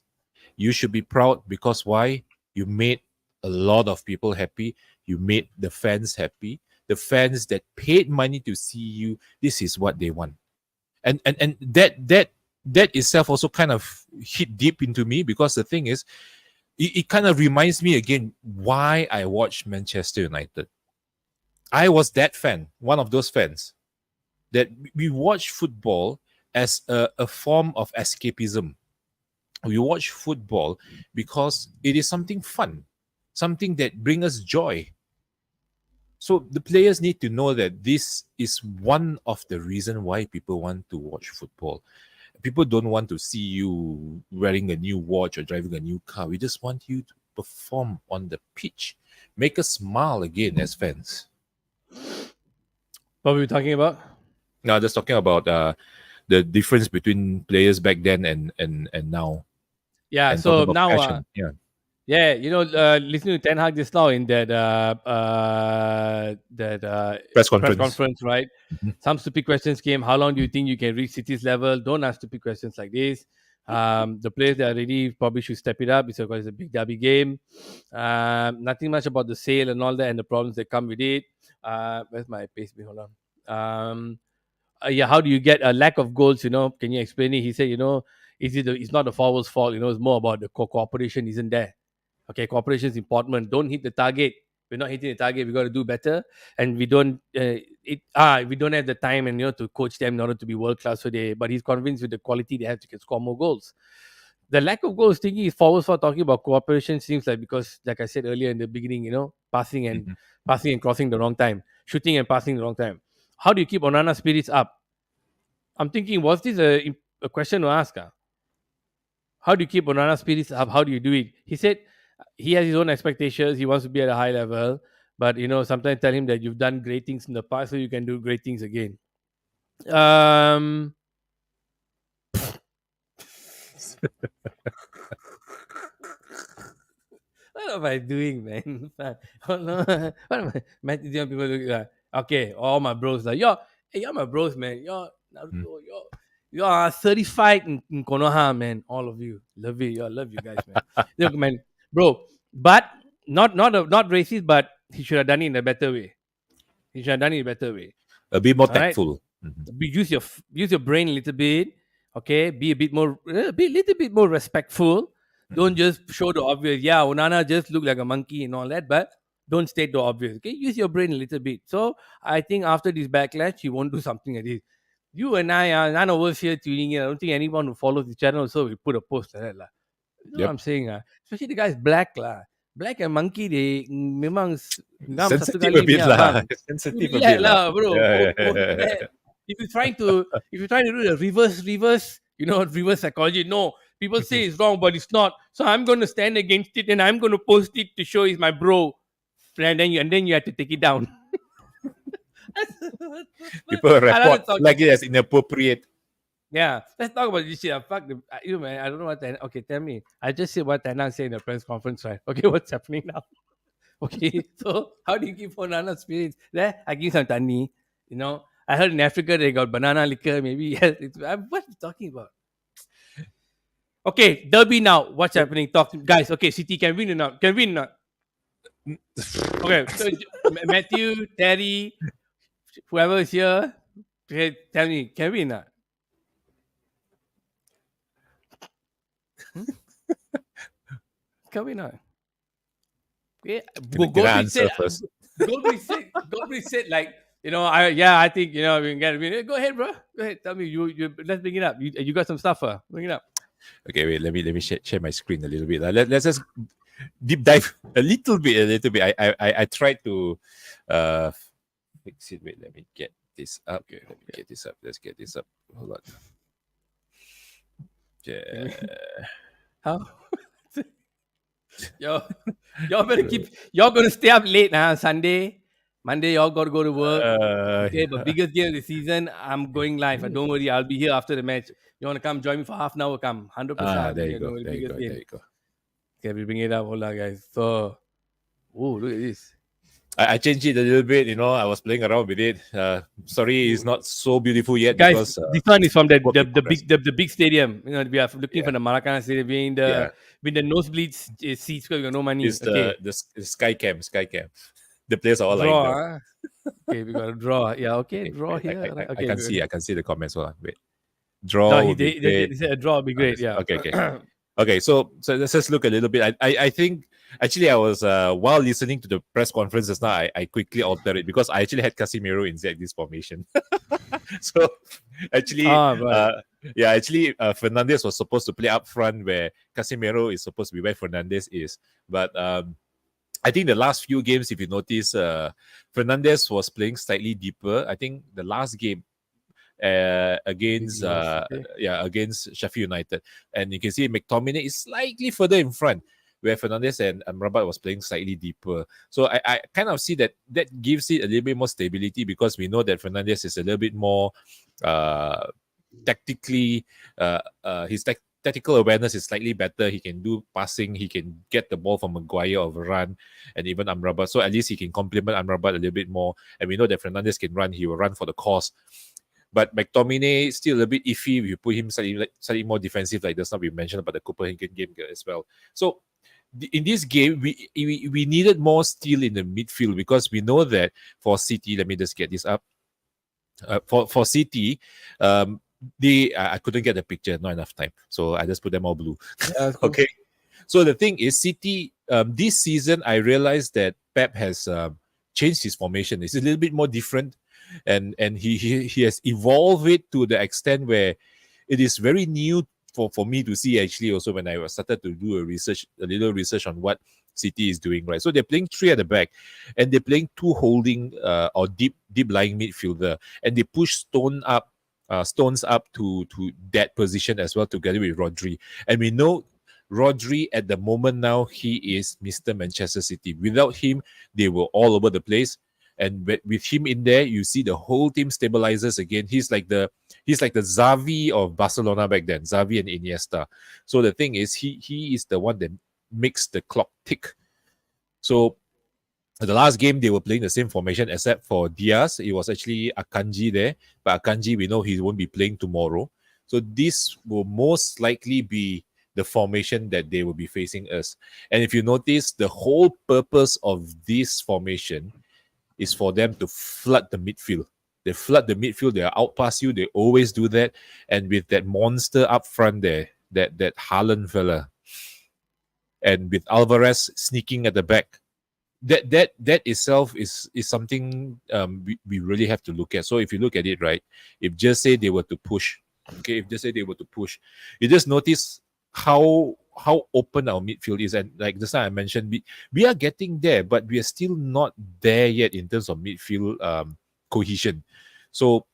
Speaker 2: You should be proud because why? You made a lot of people happy. You made the fans happy. The fans that paid money to see you, this is what they want." And that itself also kind of hit deep into me because the thing is, it kind of reminds me again why I watch Manchester United. I was that fan, one of those fans that we watch football as a form of escapism. We watch football because it is something fun, something that brings us joy. So the players need to know that this is one of the reason why people want to watch football. People don't want to see you wearing a new watch or driving a new car. We just want you to perform on the pitch, make us smile again as fans.
Speaker 1: What were we talking about?
Speaker 2: Now, just talking about the difference between players back then and now,
Speaker 1: Yeah.
Speaker 2: and talking
Speaker 1: So
Speaker 2: about
Speaker 1: now,
Speaker 2: passion. Yeah.
Speaker 1: Yeah, listening to Ten Hag just now in that
Speaker 2: Press
Speaker 1: press
Speaker 2: conference.
Speaker 1: conference, right?
Speaker 2: Mhm.
Speaker 1: Some stupid questions came. How long do you think you can reach City's level? Don't ask stupid questions like this. The players that are ready probably should step it up because it's a big derby game. Nothing much about the sale and all that and the problems that come with it. Where's my pace? Hold on. Yeah, how do you get a lack of goals? Can you explain it? He said, it's not the forward's fault. It's more about the cooperation isn't there. Okay, cooperation is important. Don't hit the target. We're not hitting the target. We got to do better, and we don't have the time and to coach them in order to be world class today. But he's convinced with the quality they have to can score more goals. The lack of goals thinking is forwards for talking about cooperation seems like because, like I said earlier in the beginning,
Speaker 2: Mhm.
Speaker 1: passing and crossing the wrong time, shooting and passing the wrong time. How do you keep Onana spirits up? I'm thinking, was this a question to ask? How do you keep Onana spirits up? How do you do it? He said he has his own expectations. He wants to be at a high level, but sometimes tell him that you've done great things in the past, so you can do great things again. Um, what am I doing, man? Oh, no. What am I? People look like, okay, all my bros like, you're my bros, man. You're
Speaker 2: Mm.
Speaker 1: Naruto, you're certified in Konoha, man. All of you. Love it. Love you guys, man. Look, man, bro, but not racist, but he should have done it in a better way. He should have done it in a better way.
Speaker 2: A bit more
Speaker 1: All right.
Speaker 2: tactful. Mhm.
Speaker 1: Use your brain a little bit. Okay, be a bit more, little bit more respectful. Don't
Speaker 2: Mhm.
Speaker 1: just show the obvious. Yeah, Onana just look like a monkey and all that, but don't state the obvious. Okay, use your brain a little bit. So I think after this backlash, you won't do something like this. You and I are none of us here tuning in. I don't think anyone who follows the channel also will put a post like that lah. You know what
Speaker 2: Yep.
Speaker 1: I'm saying? Especially the guy's black lah. Black and monkey, they memang ngam satu
Speaker 2: Sensitive a
Speaker 1: kali
Speaker 2: bit
Speaker 1: punya
Speaker 2: lah.
Speaker 1: abang.
Speaker 2: Sensitive a bit
Speaker 1: Relax
Speaker 2: lah.
Speaker 1: lah, bro.
Speaker 2: Yeah,
Speaker 1: Don't do
Speaker 2: yeah.
Speaker 1: that. If you're trying to do the reverse, reverse psychology. No, people say it's wrong, but it's not. So I'm going to stand against it and I'm going to post it to show he's my bro. And then you have to take it down.
Speaker 2: People
Speaker 1: I rather
Speaker 2: report
Speaker 1: talk.
Speaker 2: like it as inappropriate.
Speaker 1: Yeah, let's talk about this shit. Fuck man. I don't know what. Okay, tell me. I just said what Tana said in the press conference, right? Okay, what's happening now? Okay, so how do you keep banana spirits? There, I give some tani. I heard in Africa they got banana liquor. Maybe yes. What are you talking about? Okay, derby now. What's happening? Talk, guys. Okay, City can win or not? Can win or not? Okay, so Matthew, Terry, whoever is here, okay, tell me, can win or not? Hmm? Can win or not? Okay,
Speaker 2: Can I answer first?
Speaker 1: Goldbridge said like, I think we can get a win. Go ahead, bro. Go ahead. Tell me, you let's bring it up. You got some stuff, bring it up.
Speaker 2: Okay, wait. Let me share my screen a little bit. Let's just deep dive a little bit. I tried to uh fix it. Wait, let me get this up.
Speaker 1: Okay.
Speaker 2: Let me get this up. Let's get this up. Hold on.
Speaker 1: Can
Speaker 2: Yeah.
Speaker 1: we- How? Yo, y'all better y'all gonna stay up late now. Sunday, Monday, y'all gotta go to work. Okay, but biggest game of the season, I'm going live. And don't worry, I'll be here after the match. You wanna come join me for half an hour? Come, 100%. I'll be
Speaker 2: There you
Speaker 1: here.
Speaker 2: go.
Speaker 1: Don't worry,
Speaker 2: There you
Speaker 1: biggest
Speaker 2: go.
Speaker 1: game.
Speaker 2: There you go.
Speaker 1: Okay, we bring it up. Hold on, guys. So, look at this.
Speaker 2: I changed it a little bit. I was playing around with it. Sorry, it's not so beautiful yet
Speaker 1: Guys,
Speaker 2: because
Speaker 1: this one is from the
Speaker 2: work
Speaker 1: the,
Speaker 2: in
Speaker 1: the
Speaker 2: progress.
Speaker 1: big the big stadium. We are looking for
Speaker 2: Yeah,
Speaker 1: the Maracanã Stadium. We're in
Speaker 2: yeah.
Speaker 1: the nosebleeds seats because we got no money.
Speaker 2: It's
Speaker 1: Okay,
Speaker 2: the Sky Cam. The players are all lying
Speaker 1: draw.
Speaker 2: down.
Speaker 1: Okay, we got a draw. Yeah, okay,
Speaker 2: Okay,
Speaker 1: draw
Speaker 2: wait,
Speaker 1: here. Right?
Speaker 2: I
Speaker 1: Okay,
Speaker 2: can
Speaker 1: good.
Speaker 2: see. I can see the comments. Hold on. Wait.
Speaker 1: No,
Speaker 2: Draw would be
Speaker 1: they
Speaker 2: great.
Speaker 1: said a draw would be great. Yeah.
Speaker 2: Okay, okay. Okay, so let's just look a little bit. I think actually I was while listening to the press conference just now, I quickly altered it because I actually had Casemiro in this formation. So actually,
Speaker 1: Right.
Speaker 2: Fernandez was supposed to play up front where Casemiro is supposed to be where Fernandez is. But I think the last few games, if you notice, Fernandez was playing slightly deeper. I think the last game against
Speaker 1: Okay.
Speaker 2: against Sheffield United, and you can see McTominay is slightly further in front, where Fernandez and Amrabat was playing slightly deeper. So I kind of see that gives it a little bit more stability because we know that Fernandez is a little bit more tactically his tactical awareness is slightly better. He can do passing. He can get the ball from Maguire or Varane and even Amrabat. So at least he can complement Amrabat a little bit more. And we know that Fernandes can run. He will run for the cause. But McTominay still a bit iffy. If you put him slightly more defensive, like that's not we mentioned about the Copenhagen game as well. So in this game, we needed more steel in the midfield because we know that for City, let me just get this up. For City, I couldn't get the picture, not enough time, so I just put them all blue.
Speaker 1: Yeah, cool.
Speaker 2: Okay. So the thing is, City this season, I realized that Pep has changed his formation. It's a little bit more different, and he has evolved it to the extent where it is very new for me to see actually also when I started to do a little research on what City is doing, right? So they're playing three at the back and they're playing two holding or deep lying midfielder, and they push Stones up to that position as well together with Rodri. And we know Rodri at the moment now, he is Mr. Manchester City. Without him, they were all over the place. And with him in there, you see the whole team stabilizes again. He's like the Xavi of Barcelona back then, Xavi and Iniesta. So the thing is, he is the one that makes the clock tick. So the last game they were playing the same formation except for Diaz. It was actually Akanji there, but Akanji we know he won't be playing tomorrow. So this will most likely be the formation that they will be facing us. And if you notice, the whole purpose of this formation is for them to flood the midfield. They flood the midfield. They outpass you. They always do that. And with that monster up front there, that Haaland fella, and with Alvarez sneaking at the back, that itself is something we really have to look at. So if you look at it, right, if just say they were to push, okay, you just notice how open our midfield is. And like just now I mentioned, we are getting there, but we are still not there yet in terms of midfield cohesion. So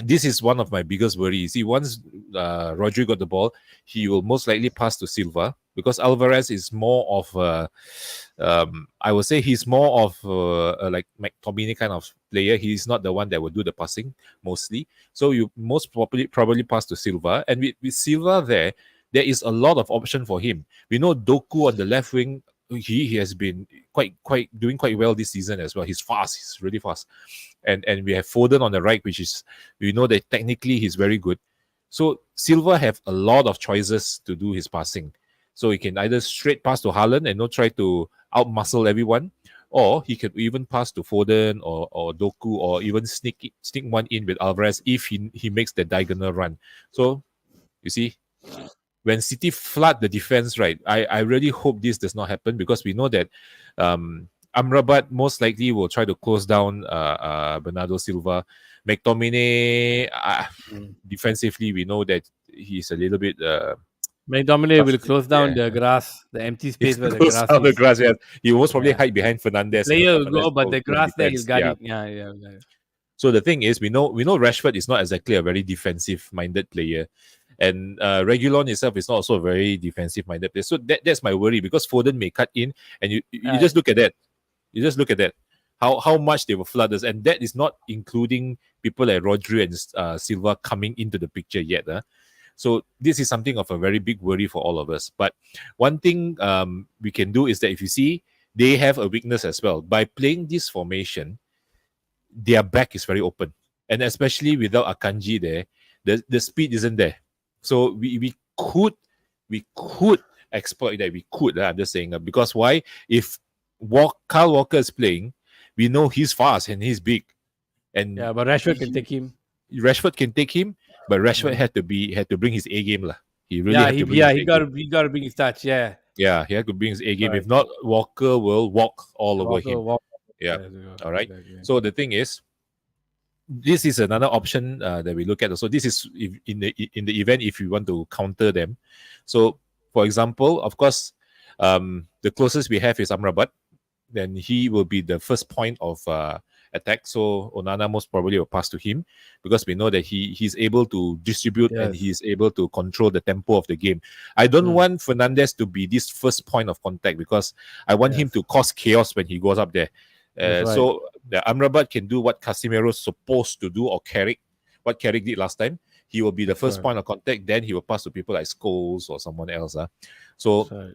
Speaker 2: this is one of my biggest worries. See, once Rodri got the ball, he will most likely pass to Silva because Alvarez is more of I would say he's more of like McTominay kind of player. He's not the one that will do the passing mostly. So you most probably pass to Silva, and with Silva there is a lot of option for him. We know Doku on the left wing. He has been doing quite well this season as well. He's fast. He's really fast. And we have Foden on the right, which is we know that technically he's very good. So Silva have a lot of choices to do his passing. So he can either straight pass to Haaland and not try to outmuscle everyone, or he can even pass to Foden or Doku, or even sneak one in with Alvarez if he makes the diagonal run. So you see, when City flood the defense, right, I really hope this does not happen because we know that Amrabat most likely will try to close down Bernardo Silva. McTominay, defensively, we know that he's a little bit...
Speaker 1: McTominay will close down the grass, the empty space where the
Speaker 2: close
Speaker 1: grass
Speaker 2: down the
Speaker 1: is.
Speaker 2: grass, yeah. He will most probably hide behind Fernandes.
Speaker 1: Player will
Speaker 2: Fernandes
Speaker 1: go, but the grass there he'll guard it.
Speaker 2: yeah.
Speaker 1: Yeah.
Speaker 2: So the thing is, we know Rashford is not exactly a very defensive-minded player. And Reguilon itself is not also a very defensive-minded player. So that's my worry because Foden may cut in, and you just look at that. You just look at that. How much they will flood us. And that is not including people like Rodri and Silva coming into the picture yet. So this is something of a very big worry for all of us. But one thing we can do is that if you see, they have a weakness as well. By playing this formation, their back is very open. And especially without Akanji there, the speed isn't there. So we could exploit that. We could, I'm just saying. Because why? If Kyle Walker is playing, we know he's fast and he's big. And
Speaker 1: yeah, but Rashford can take him.
Speaker 2: Rashford can take him, but Rashford had to bring his A game lah. He really had to bring
Speaker 1: he got to bring his touch. Yeah,
Speaker 2: he had to bring his A game. Right. If not, Walker will walk all over him. Yeah. All right. Exactly. So the thing is, this is another option that we look at. So this is in the event if you want to counter them. So for example, of course, the closest we have is Amrabat. Then he will be the first point of attack. So Onana most probably will pass to him because we know that he's able to distribute and he's able to control the tempo of the game. I don't want Fernandes to be this first point of contact because I want him to cause chaos when he goes up there. So the Amrabat can do what Casemiro's supposed to do, or what Carrick did last time. he will be the first
Speaker 1: Right.
Speaker 2: point of contact. Then he will pass to people like Scholes or someone else.
Speaker 1: That's
Speaker 2: So
Speaker 1: right.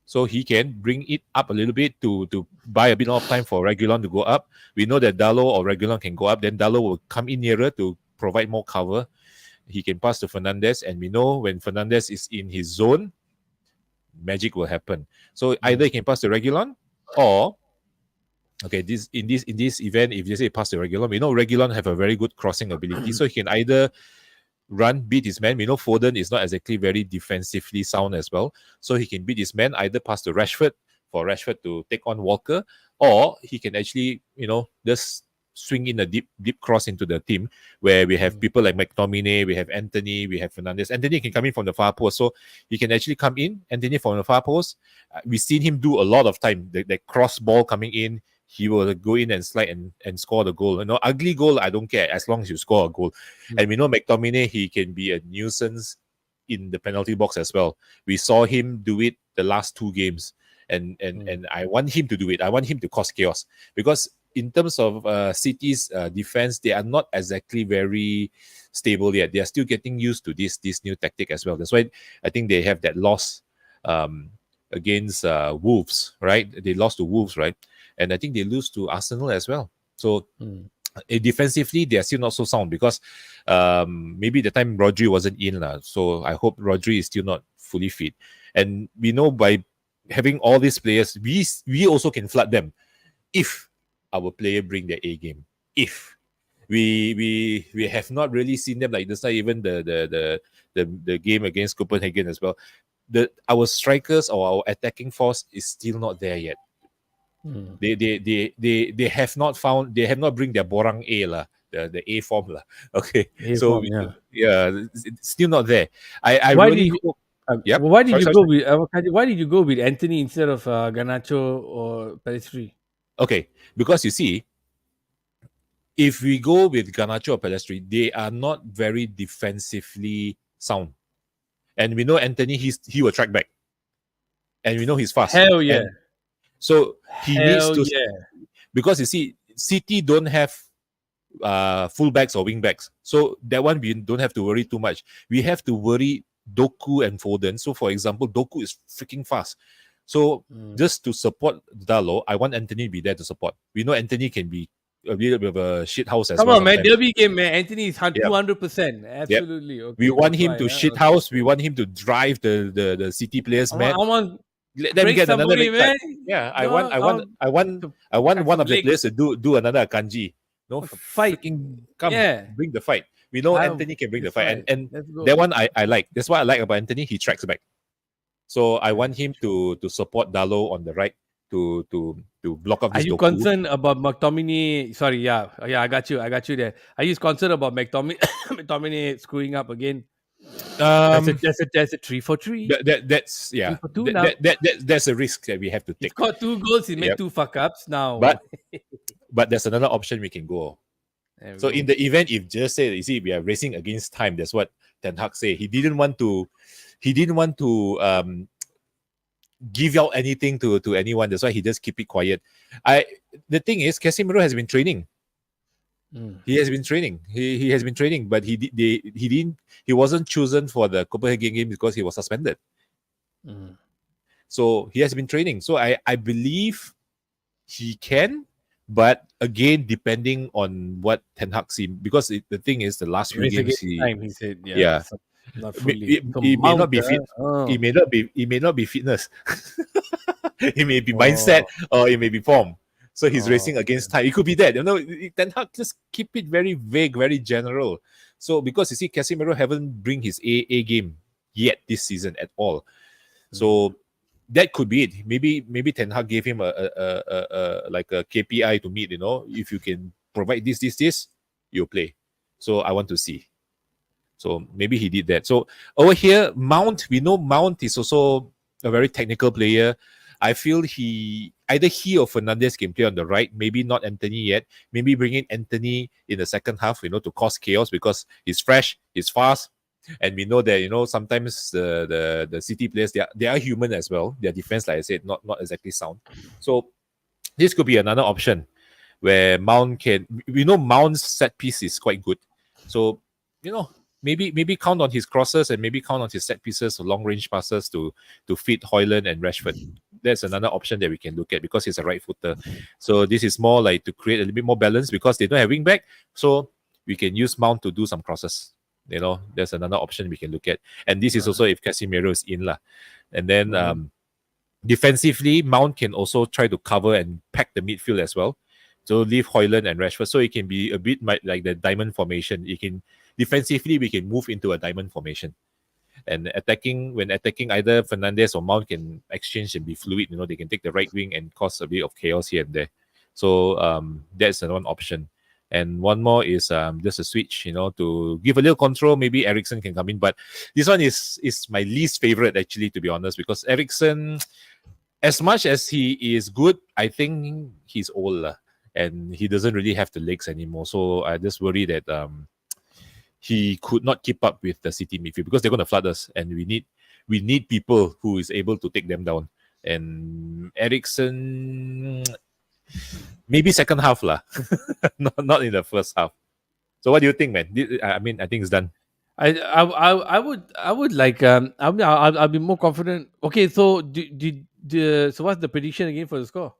Speaker 2: so he can bring it up a little bit to buy a bit of time for Regulon to go up. We know that Dallo or Regulon can go up. Then Dallo will come in nearer to provide more cover. He can pass to Fernandez, and we know when Fernandez is in his zone, magic will happen. So either
Speaker 1: Mm.
Speaker 2: he can pass to Regulon, or okay, this event, if you say pass to Regulon, we know Regulon have a very good crossing ability, so he can either run, beat his man. We know Foden is not exactly very defensively sound as well. So he can beat his man, either pass to Rashford for Rashford to take on Walker, or he can actually, just swing in a deep cross into the team where we have
Speaker 1: Mm.
Speaker 2: people like McTominay, we have Anthony, we have Fernandez. Anthony can come in from the far post. So he can actually come in, Anthony from the far post. We've seen him do a lot of time. That cross ball coming in, he will go in and slide and score the goal. Ugly goal, I don't care as long as you score a goal. And we know McTominay, he can be a nuisance in the penalty box as well. We saw him do it the last two games. And I want him to do it. I want him to cause chaos. Because in terms of City's defense, they are not exactly very stable yet. They are still getting used to this new tactic as well. That's why I think they have that loss against Wolves, right? They lost to Wolves, right? And I think they lose to Arsenal as well. So defensively, they are still not so sound because maybe the time Rodri wasn't in. So I hope Rodri is still not fully fit. And we know by having all these players, we also can flood them if our player bring their A game. If we have not really seen them like this, even the game against Copenhagen as well. Our strikers or our attacking force is still not there yet. They have not found, they have not bring their Borang A lah, the A form lah. Okay,
Speaker 1: A
Speaker 2: so
Speaker 1: form, yeah.
Speaker 2: yeah, it's still not there. I
Speaker 1: Why did
Speaker 2: really
Speaker 1: you?
Speaker 2: hope. Yep.
Speaker 1: Why did
Speaker 2: Sorry,
Speaker 1: you
Speaker 2: sorry,
Speaker 1: go
Speaker 2: sorry.
Speaker 1: with? Why did you go with Anthony instead of Garnacho or Pellistri?
Speaker 2: Okay, because you see, if we go with Garnacho or Pellistri, they are not very defensively sound, and we know Anthony, he will track back, and we know he's fast,
Speaker 1: Hell yeah!
Speaker 2: and so he needs
Speaker 1: Hell
Speaker 2: to,
Speaker 1: yeah!
Speaker 2: because you see, City don't have fullbacks or wingbacks. So that one we don't have to worry too much. We have to worry Doku and Foden. So for example, Doku is freaking fast. So just to support Dalo, I want Anthony to be there to support. We know Anthony can be a little bit of a shit house as
Speaker 1: Come
Speaker 2: well
Speaker 1: on, man!
Speaker 2: sometimes.
Speaker 1: Derby game, man. Anthony is
Speaker 2: Yeah.
Speaker 1: 200%.
Speaker 2: Yep.
Speaker 1: Absolutely.
Speaker 2: We
Speaker 1: Okay,
Speaker 2: want
Speaker 1: that's
Speaker 2: him
Speaker 1: why.
Speaker 2: to shit
Speaker 1: Okay.
Speaker 2: house. We want him to drive the City players
Speaker 1: I want,
Speaker 2: mad.
Speaker 1: I want
Speaker 2: Let them
Speaker 1: break
Speaker 2: get another
Speaker 1: somebody,
Speaker 2: red card.
Speaker 1: man.
Speaker 2: Yeah, I
Speaker 1: No,
Speaker 2: want I want I want
Speaker 1: to
Speaker 2: I want
Speaker 1: cut
Speaker 2: one
Speaker 1: some
Speaker 2: of the players
Speaker 1: legs.
Speaker 2: to do another kanji. No,
Speaker 1: Fight.
Speaker 2: freaking come
Speaker 1: Yeah.
Speaker 2: bring the fight. We know Anthony can bring the
Speaker 1: Let's
Speaker 2: fight, and
Speaker 1: fight.
Speaker 2: and
Speaker 1: Let's
Speaker 2: that
Speaker 1: go.
Speaker 2: one I like. That's what I like about Anthony. He tracks back, so I want him to support Dalo on the right to block off
Speaker 1: Are
Speaker 2: this
Speaker 1: you
Speaker 2: Doku.
Speaker 1: concerned about McTominay? Sorry, yeah, yeah, I got you. I got you there. Are you concerned about McTominay, McTominay screwing up again?
Speaker 2: Um,
Speaker 1: That's a 3 for 3.
Speaker 2: that's
Speaker 1: Three
Speaker 2: yeah,
Speaker 1: for two now.
Speaker 2: that's a risk that we have to
Speaker 1: He
Speaker 2: take.
Speaker 1: scored 2 goals. He made
Speaker 2: Yep,
Speaker 1: 2 fuck ups. Now,
Speaker 2: but there's another option we can go.
Speaker 1: there we
Speaker 2: So in
Speaker 1: go.
Speaker 2: the event, if just say, you see, we are racing against time. That's what Ten Hag say. He didn't want to give out anything to anyone. That's why he just keep it quiet. The thing is, Casemiro has been training. He has been training. He has been training, but he wasn't chosen for the Copenhagen game because he was suspended. So he has been training. So I believe he can, but again, depending on what Ten Hag see, because the thing is, the last few
Speaker 1: Race
Speaker 2: games,
Speaker 1: against time. He said, yeah,
Speaker 2: yeah,
Speaker 1: so not
Speaker 2: it,
Speaker 1: fully.
Speaker 2: it,
Speaker 1: So
Speaker 2: it may not
Speaker 1: Mount,
Speaker 2: be fit.
Speaker 1: oh,
Speaker 2: It may not be fitness. It may be mindset,
Speaker 1: oh,
Speaker 2: or it may be form. So he's
Speaker 1: oh,
Speaker 2: racing against time. It could be that. Ten Hag just keep it very vague, very general. So because you see, Casemiro haven't bring his A game yet this season at all. So that could be it. Maybe Ten Hag gave him a like a KPI to meet. If you can provide this, you play. So I want to see. So maybe he did that. So over here, Mount, we know Mount is also a very technical player. I feel either he or Fernandez can play on the right. Maybe not Anthony yet. Maybe bring in Anthony in the second half, to cause chaos because he's fresh, he's fast, and we know that sometimes the City players they are human as well. Their defense, like I said, not exactly sound. So this could be another option where Mount can. We know Mount's set piece is quite good. So maybe count on his crosses and maybe count on his set pieces or long range passes to feed Hoyland and Rashford. That's another option that we can look at because he's a right footer. So this is more like to create a little bit more balance because they don't have wing back. So we can use Mount to do some crosses. There's another option we can look at. And this is also if Casemiro is in lah. And then defensively, Mount can also try to cover and pack the midfield as well. So leave Hoyland and Rashford. So it can be a bit like the diamond formation. It can defensively we can move into a diamond formation. And when attacking either Fernandez or Mount can exchange and be fluid. They can take the right wing and cause a bit of chaos here and there. So that's one option. And one more is just a switch, to give a little control. Maybe Ericsson can come in, but this one is my least favorite actually, to be honest, because Ericsson, as much as he is good, I think he's old and he doesn't really have the legs anymore. So I just worry that he could not keep up with the City midfield because they're going to flood us, and we need people who is able to take them down. And Ericsson, maybe second half lah, not in the first half. So what do you think, man? I mean, I think it's done.
Speaker 1: I would like I'll be more confident. Okay, so so what's the prediction again for the score?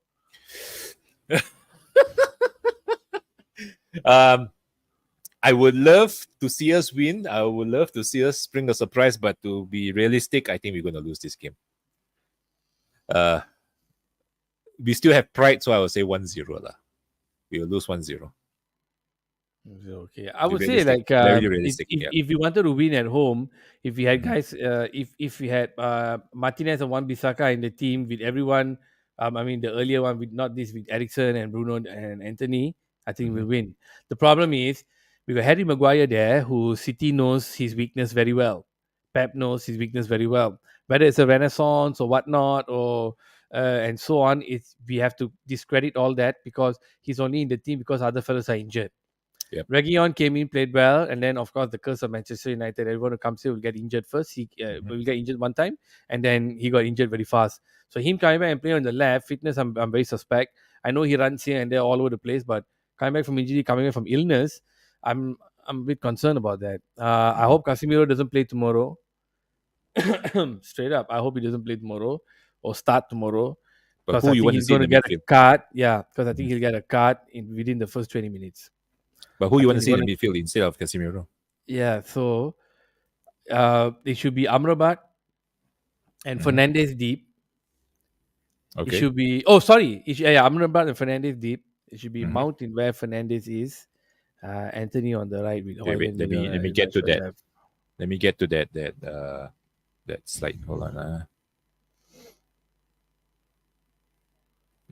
Speaker 2: I would love to see us win. I would love to see us bring a surprise, but to be realistic, I think we're going to lose this game. We still have pride, so I would say 1-0 lah. We will lose 1-0.
Speaker 1: Okay, I would say like
Speaker 2: very realistic.
Speaker 1: If we wanted to win at home, if we had guys, if we had Martinez and Wan-Bissaka in the team with everyone, I mean the earlier one with not this with Ericsson and Bruno and Anthony, I think we'll win. The problem is we got Harry Maguire there, who City knows his weakness very well. Pep knows his weakness very well. Whether it's a Renaissance or whatnot or and so on, we have to discredit all that because he's only in the team because other fellows are injured.
Speaker 2: Yep.
Speaker 1: Reguilon came in, played well, and then of course the curse of Manchester United. Everyone who comes here will get injured first. He will get injured one time, and then he got injured very fast. So him coming back and playing on the left, fitness, I'm very suspect. I know he runs here and there all over the place, but coming back from injury, coming back from illness, I'm a bit concerned about that. I hope Casemiro doesn't play tomorrow. Straight up, I hope he doesn't play tomorrow or start tomorrow.
Speaker 2: But
Speaker 1: Because
Speaker 2: who
Speaker 1: I
Speaker 2: you
Speaker 1: think
Speaker 2: want to
Speaker 1: he's
Speaker 2: see in
Speaker 1: going to
Speaker 2: the
Speaker 1: get a
Speaker 2: midfield?
Speaker 1: card. Yeah, because I think he'll get a card within the first 20 minutes.
Speaker 2: But who
Speaker 1: I
Speaker 2: you want to
Speaker 1: think
Speaker 2: see in the midfield instead of Casemiro?
Speaker 1: Yeah, so it should be Amrabat and Fernandez deep.
Speaker 2: Okay.
Speaker 1: It should be Amrabat and Fernandez deep. It should be
Speaker 2: Mhm.
Speaker 1: Mount in where Fernandez is. Anthony on the right with
Speaker 2: Okay, wait.
Speaker 1: Hoyland
Speaker 2: Let
Speaker 1: to
Speaker 2: me
Speaker 1: the
Speaker 2: get to
Speaker 1: Rashford
Speaker 2: that.
Speaker 1: left.
Speaker 2: Let me get to that slide. Hold on.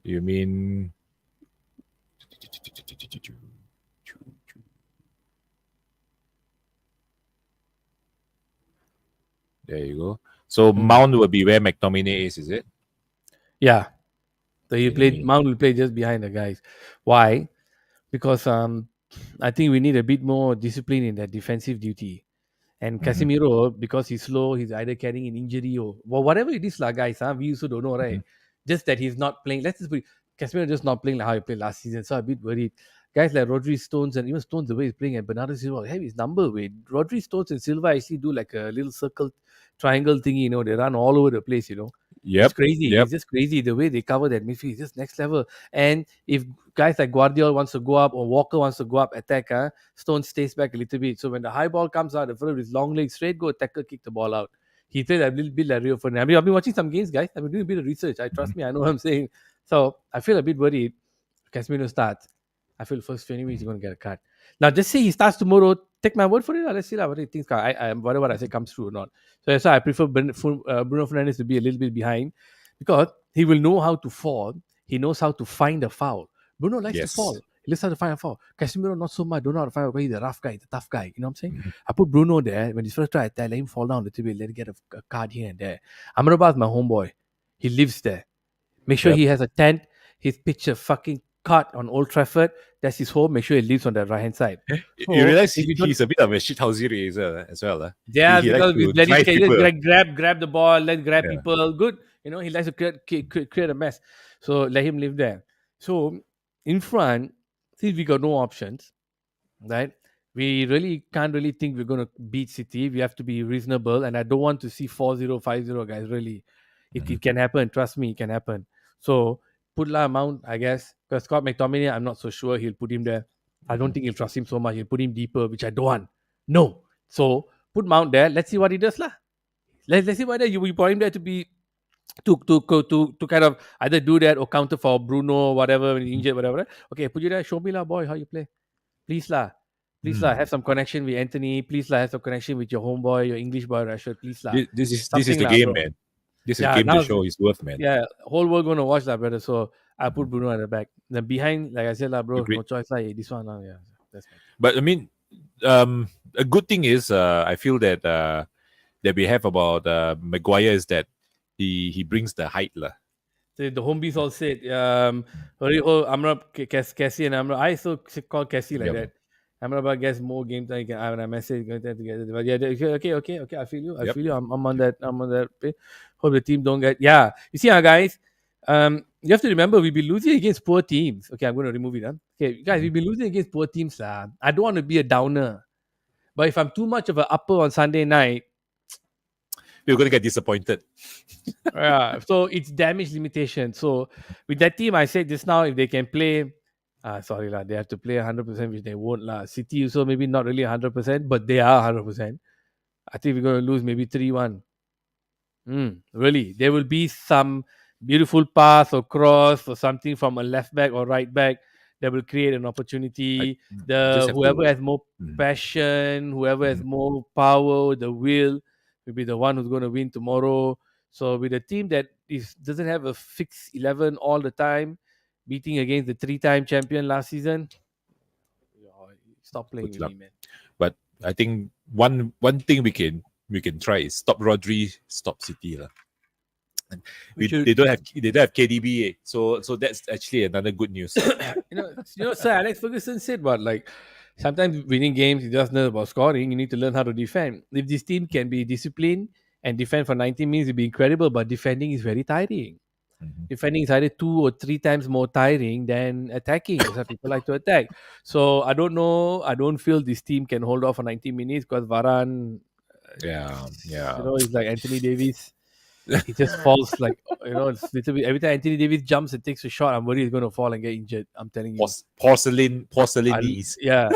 Speaker 2: You mean there you go. So Mount will be where McTominay is it?
Speaker 1: Yeah. So
Speaker 2: Okay,
Speaker 1: Mount will play just behind the guys. Why? Because I think we need a bit more discipline in that defensive duty. And Casemiro, because he's slow, he's either carrying an injury or whatever it is, lah, guys. We also don't know, right? Just that he's not playing. Let's just put Casemiro just not playing like how he played last season. So I'm a bit worried. Guys like Rodri, Stones, and even Stones, the way he's playing, and Bernardo Silva have his number. Wait, Rodri, Stones, and Silva actually do like a little circle, triangle thingy. They run all over the place. It's
Speaker 2: Yep.
Speaker 1: crazy.
Speaker 2: Yep.
Speaker 1: It's just crazy the way they cover that midfield. It's just next level. And if guys like Guardiola wants to go up or Walker wants to go up, attack, Stone stays back a little bit. So when the high ball comes out, the fellow with his long legs straight go tackle, kick the ball out. He played a little bit like Rio Ferdinand. I've been watching some games, guys. I've been doing a bit of research. I trust me. I know what I'm saying. So I feel a bit worried. Casemiro starts. I feel first 20 minutes he's going to get a cut. Now just say he starts tomorrow. Take my word for it. Let's see what he thinks. Whatever I say comes true or not. So that's why I prefer Bruno Fernandes to be a little bit behind because he will know how to fall. He knows how to find a foul. Bruno likes to fall. He knows how to find a foul. Casemiro not so much. Don't know how to find a foul. He's the rough guy, the tough guy. You know what I'm saying? I put Bruno there. When he's first try attack, let him fall down a little bit. Let him get a card here and there. Amrabat is my homeboy. He lives there. Make sure he has a tent. His picture fucking cut on Old Trafford. That's his home. Make sure he lives on the right hand side. So,
Speaker 2: you realize he's a bit of a shithouser as well.
Speaker 1: Yeah,
Speaker 2: he
Speaker 1: because
Speaker 2: likes
Speaker 1: with
Speaker 2: to drive people.
Speaker 1: grab the ball, let grab people. Good, he likes to create a mess. So let him live there. So in front, since we got no options, right? We really can't really think we're going to beat City. We have to be reasonable, and I don't want to see 4-0, 5-0, guys. Really,
Speaker 2: Mhm.
Speaker 1: it can happen. Trust me, it can happen. So put La Mount, I guess, because Scott McTominay, I'm not so sure he'll put him there. I don't
Speaker 2: Mhm.
Speaker 1: think he'll trust him so much. He'll put him deeper, which I don't want. No. So put Mount there. Let's see what he does, lah. Let's see whether you put him there to be to kind of either do that or counter for Bruno, whatever, when he's
Speaker 2: Mhm.
Speaker 1: injured, whatever. Okay, put you there. Show me, lah, boy, how you play. Please lah. Please lah,
Speaker 2: Mm.
Speaker 1: have some connection with Anthony. Please lah, have some connection with your homeboy, your English boy, Rashford. Please lah.
Speaker 2: This is
Speaker 1: Something
Speaker 2: the
Speaker 1: lah,
Speaker 2: game,
Speaker 1: bro.
Speaker 2: man. This is a
Speaker 1: Yeah,
Speaker 2: game to
Speaker 1: now
Speaker 2: show his worth, man.
Speaker 1: yeah, whole world gonna watch that, brother. So I put
Speaker 2: Mhm.
Speaker 1: Bruno at the back. Then behind, like I said, lah, bro, no
Speaker 2: Agreed.
Speaker 1: choice lah. This one, lah, yeah, that's my team.
Speaker 2: But I mean, a good thing is I feel that we have about Maguire is that he brings the height lah.
Speaker 1: So the home bees all said, Cassie and Amra. I still call Cassie like
Speaker 2: Yeah,
Speaker 1: that.
Speaker 2: man.
Speaker 1: Amra gets more game time. I have a message going there together. But yeah, okay. I feel you. I
Speaker 2: Yep.
Speaker 1: feel you. I'm on that. I'm on that. Hope the team don't get. Yeah, you see, guys. You have to remember we've been losing against poor teams. Okay, I'm going to remove it. Huh? Okay, guys,
Speaker 2: Mhm.
Speaker 1: we've been losing against poor teams. I don't want to be a downer, but if I'm too much of an upper on Sunday night,
Speaker 2: We're gonna get disappointed.
Speaker 1: yeah, so it's damage limitation. So with that team, I said just now, if they can play, sorry lah, they have to play 100%, which they won't lah. City also maybe not really 100%, but they are 100%. I think we're going to lose maybe 3-1. Really, there will be some beautiful pass or cross or something from a left back or right back that will create an
Speaker 2: I
Speaker 1: opportunity.
Speaker 2: just
Speaker 1: The
Speaker 2: have
Speaker 1: whoever
Speaker 2: to.
Speaker 1: has more
Speaker 2: Mhm.
Speaker 1: passion, whoever has
Speaker 2: Mhm.
Speaker 1: more power, the will will be the one who's going to win tomorrow. So with a team that is doesn't have a fixed 11 all the time, beating against the three-time champion last season, oh, stop playing
Speaker 2: Good
Speaker 1: with
Speaker 2: luck.
Speaker 1: me, man.
Speaker 2: But I think one thing we can try is stop Rodri, stop City lah.
Speaker 1: We should
Speaker 2: They don't have KDB, so that's actually another good news.
Speaker 1: Sir Alex Ferguson said what like sometimes winning games is just not about scoring. You need to learn how to defend. If this team can be disciplined and defend for 90 minutes, it'd be incredible. But defending is very tiring.
Speaker 2: Mhm.
Speaker 1: Defending is either 2 or 3 times more tiring than attacking. That's why people like to attack. So I don't know. I don't feel this team can hold off for 90 minutes because Varane,
Speaker 2: Yeah, yeah.
Speaker 1: he's like Anthony Davis. He just falls like it's little bit every time Anthony Davis jumps and takes a shot, I'm worried he's gonna fall and get injured. I'm telling you.
Speaker 2: Porcelain
Speaker 1: I
Speaker 2: knees.
Speaker 1: yeah.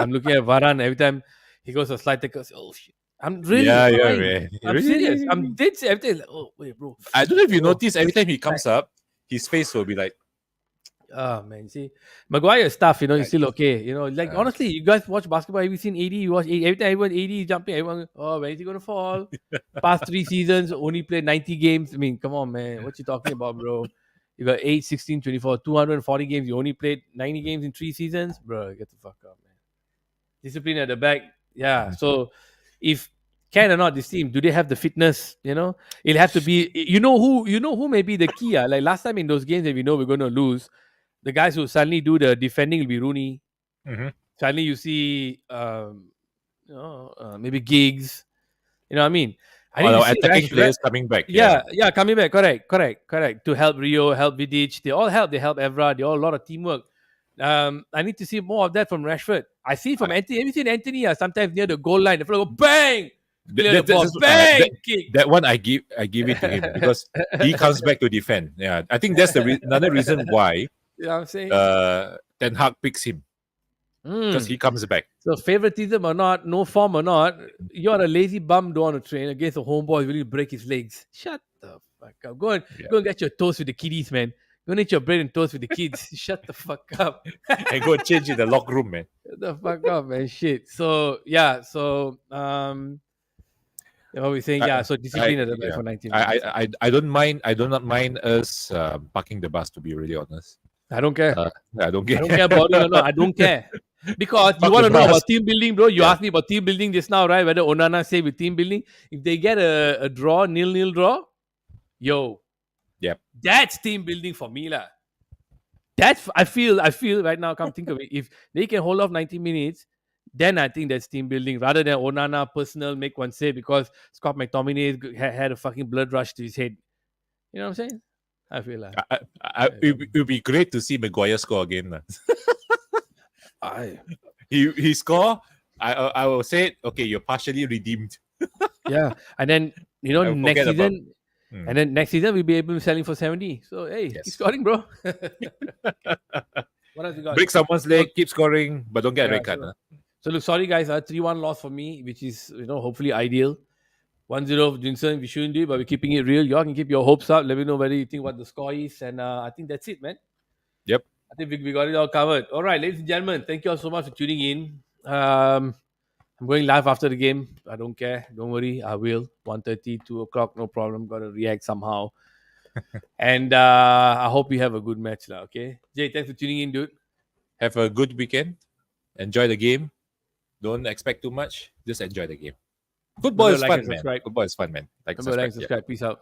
Speaker 1: I'm looking at Varane every time he goes a slide tackle. Oh shit! I'm really
Speaker 2: Yeah, yeah,
Speaker 1: lying.
Speaker 2: man.
Speaker 1: I'm serious. I'm dead serious. Every time, like, oh wait, bro.
Speaker 2: I don't know if you
Speaker 1: Oh,
Speaker 2: notice every time he
Speaker 1: like,
Speaker 2: comes up, his face will be like,
Speaker 1: oh man. See, Maguire stuff. He's
Speaker 2: like
Speaker 1: still okay. Like
Speaker 2: uh,
Speaker 1: honestly, you guys watch basketball. Have you seen AD? You watch AD. Every time everyone AD is jumping, everyone. Oh, when is he gonna fall? Past 3 seasons, only played 90 games. I mean, come on, man. What you talking about, bro? You got 8, 16, 24, 240 games. You only played 90 games in 3 seasons, bro. Get the fuck up, man. Discipline at the back. Yeah.
Speaker 2: Mhm.
Speaker 1: So if can or not this team, do they have the fitness? It'll have to be who may be the key. Like last time in those games that we know we're gonna lose, the guys who suddenly do the defending will be Rooney.
Speaker 2: Mhm.
Speaker 1: Suddenly you see maybe Giggs. You know what I mean? I need to
Speaker 2: Our
Speaker 1: see
Speaker 2: attacking players coming back. Yeah.
Speaker 1: yeah, coming back. Correct. To help Rio, help Vidic. They all help. They help Evra. They all a lot of teamwork. I need to see more of that from Rashford. I see it from
Speaker 2: I,
Speaker 1: Anthony. Have you seen Anthony? Sometimes near the goal line, the fellow go bang,
Speaker 2: that,
Speaker 1: clear the
Speaker 2: that,
Speaker 1: ball,
Speaker 2: that's,
Speaker 1: bang, kick.
Speaker 2: that one I give it to him because he comes back to defend. Yeah, I think that's another reason why
Speaker 1: You know what I'm saying?
Speaker 2: Ten Hag picks him because
Speaker 1: Mm.
Speaker 2: he comes back.
Speaker 1: So favoritism or not, no form or not, you're a lazy bum. Don't want to train against a homeboy. Will you break his legs? Shut the fuck up.
Speaker 2: Yeah,
Speaker 1: Go and get your toast with the kiddies, man. Go and eat your bread and toast with the kids. Shut the fuck up.
Speaker 2: and go and change in the locker room, man.
Speaker 1: Shut the fuck up, man. Shit. So yeah. So what we saying?
Speaker 2: I,
Speaker 1: Yeah. So
Speaker 2: I
Speaker 1: discipline at the back
Speaker 2: yeah.
Speaker 1: for 90 minutes.
Speaker 2: I don't mind. I do not mind us parking the bus. To be really honest,
Speaker 1: I don't care.
Speaker 2: uh, I don't
Speaker 1: I
Speaker 2: care.
Speaker 1: don't care boring or not. I don't care. Because you
Speaker 2: Park
Speaker 1: want
Speaker 2: the
Speaker 1: to know
Speaker 2: bus.
Speaker 1: about team building, bro. You
Speaker 2: Yeah,
Speaker 1: asked me about team building just now, right? Whether Onana say with team building. If they get a draw, nil draw, yo,
Speaker 2: yep.
Speaker 1: that's team building for me, lah. That's I feel right now, come think of it. If they can hold off 90 minutes, then I think that's team building rather than Onana personal make one save because Scott McTominay had a fucking blood rush to his head. You know what I'm saying? I feel like
Speaker 2: It would be great to see Maguire score again.
Speaker 1: I
Speaker 2: He score. I will say it. Okay, you're partially redeemed.
Speaker 1: Yeah, and then
Speaker 2: I will
Speaker 1: next
Speaker 2: forget about.
Speaker 1: season,
Speaker 2: Hmm,
Speaker 1: and then next season we'll be able to selling for 70. So hey, keep
Speaker 2: yes.
Speaker 1: scoring, bro. Okay. What else we got?
Speaker 2: Break someone's
Speaker 1: So
Speaker 2: leg, keep scoring, but don't get a
Speaker 1: yeah,
Speaker 2: red card. Huh?
Speaker 1: so look, sorry guys, 3-1 loss for me, which is hopefully ideal. 1-0 for Jinsen. We shouldn't do it, but we're keeping it real. Y'all can keep your hopes up. Let me know whether you think what the score is, and I think that's it, man.
Speaker 2: Yep.
Speaker 1: I think we got it all covered. All right, ladies and gentlemen, thank you all so much for tuning in. I'm going live after the game. I don't care. Don't worry. I will. 1:30, 2 o'clock, no problem. Got to react somehow. And I hope we have a good match now, okay? Jay, thanks for tuning in, dude.
Speaker 2: Have a good weekend. Enjoy the game. Don't expect too much. Just enjoy the game. Football
Speaker 1: Remember to
Speaker 2: is
Speaker 1: like and
Speaker 2: fun, man.
Speaker 1: subscribe.
Speaker 2: Football is fun, man. Like and
Speaker 1: Remember to like
Speaker 2: subscribe.
Speaker 1: and
Speaker 2: Yeah.
Speaker 1: subscribe. Peace out.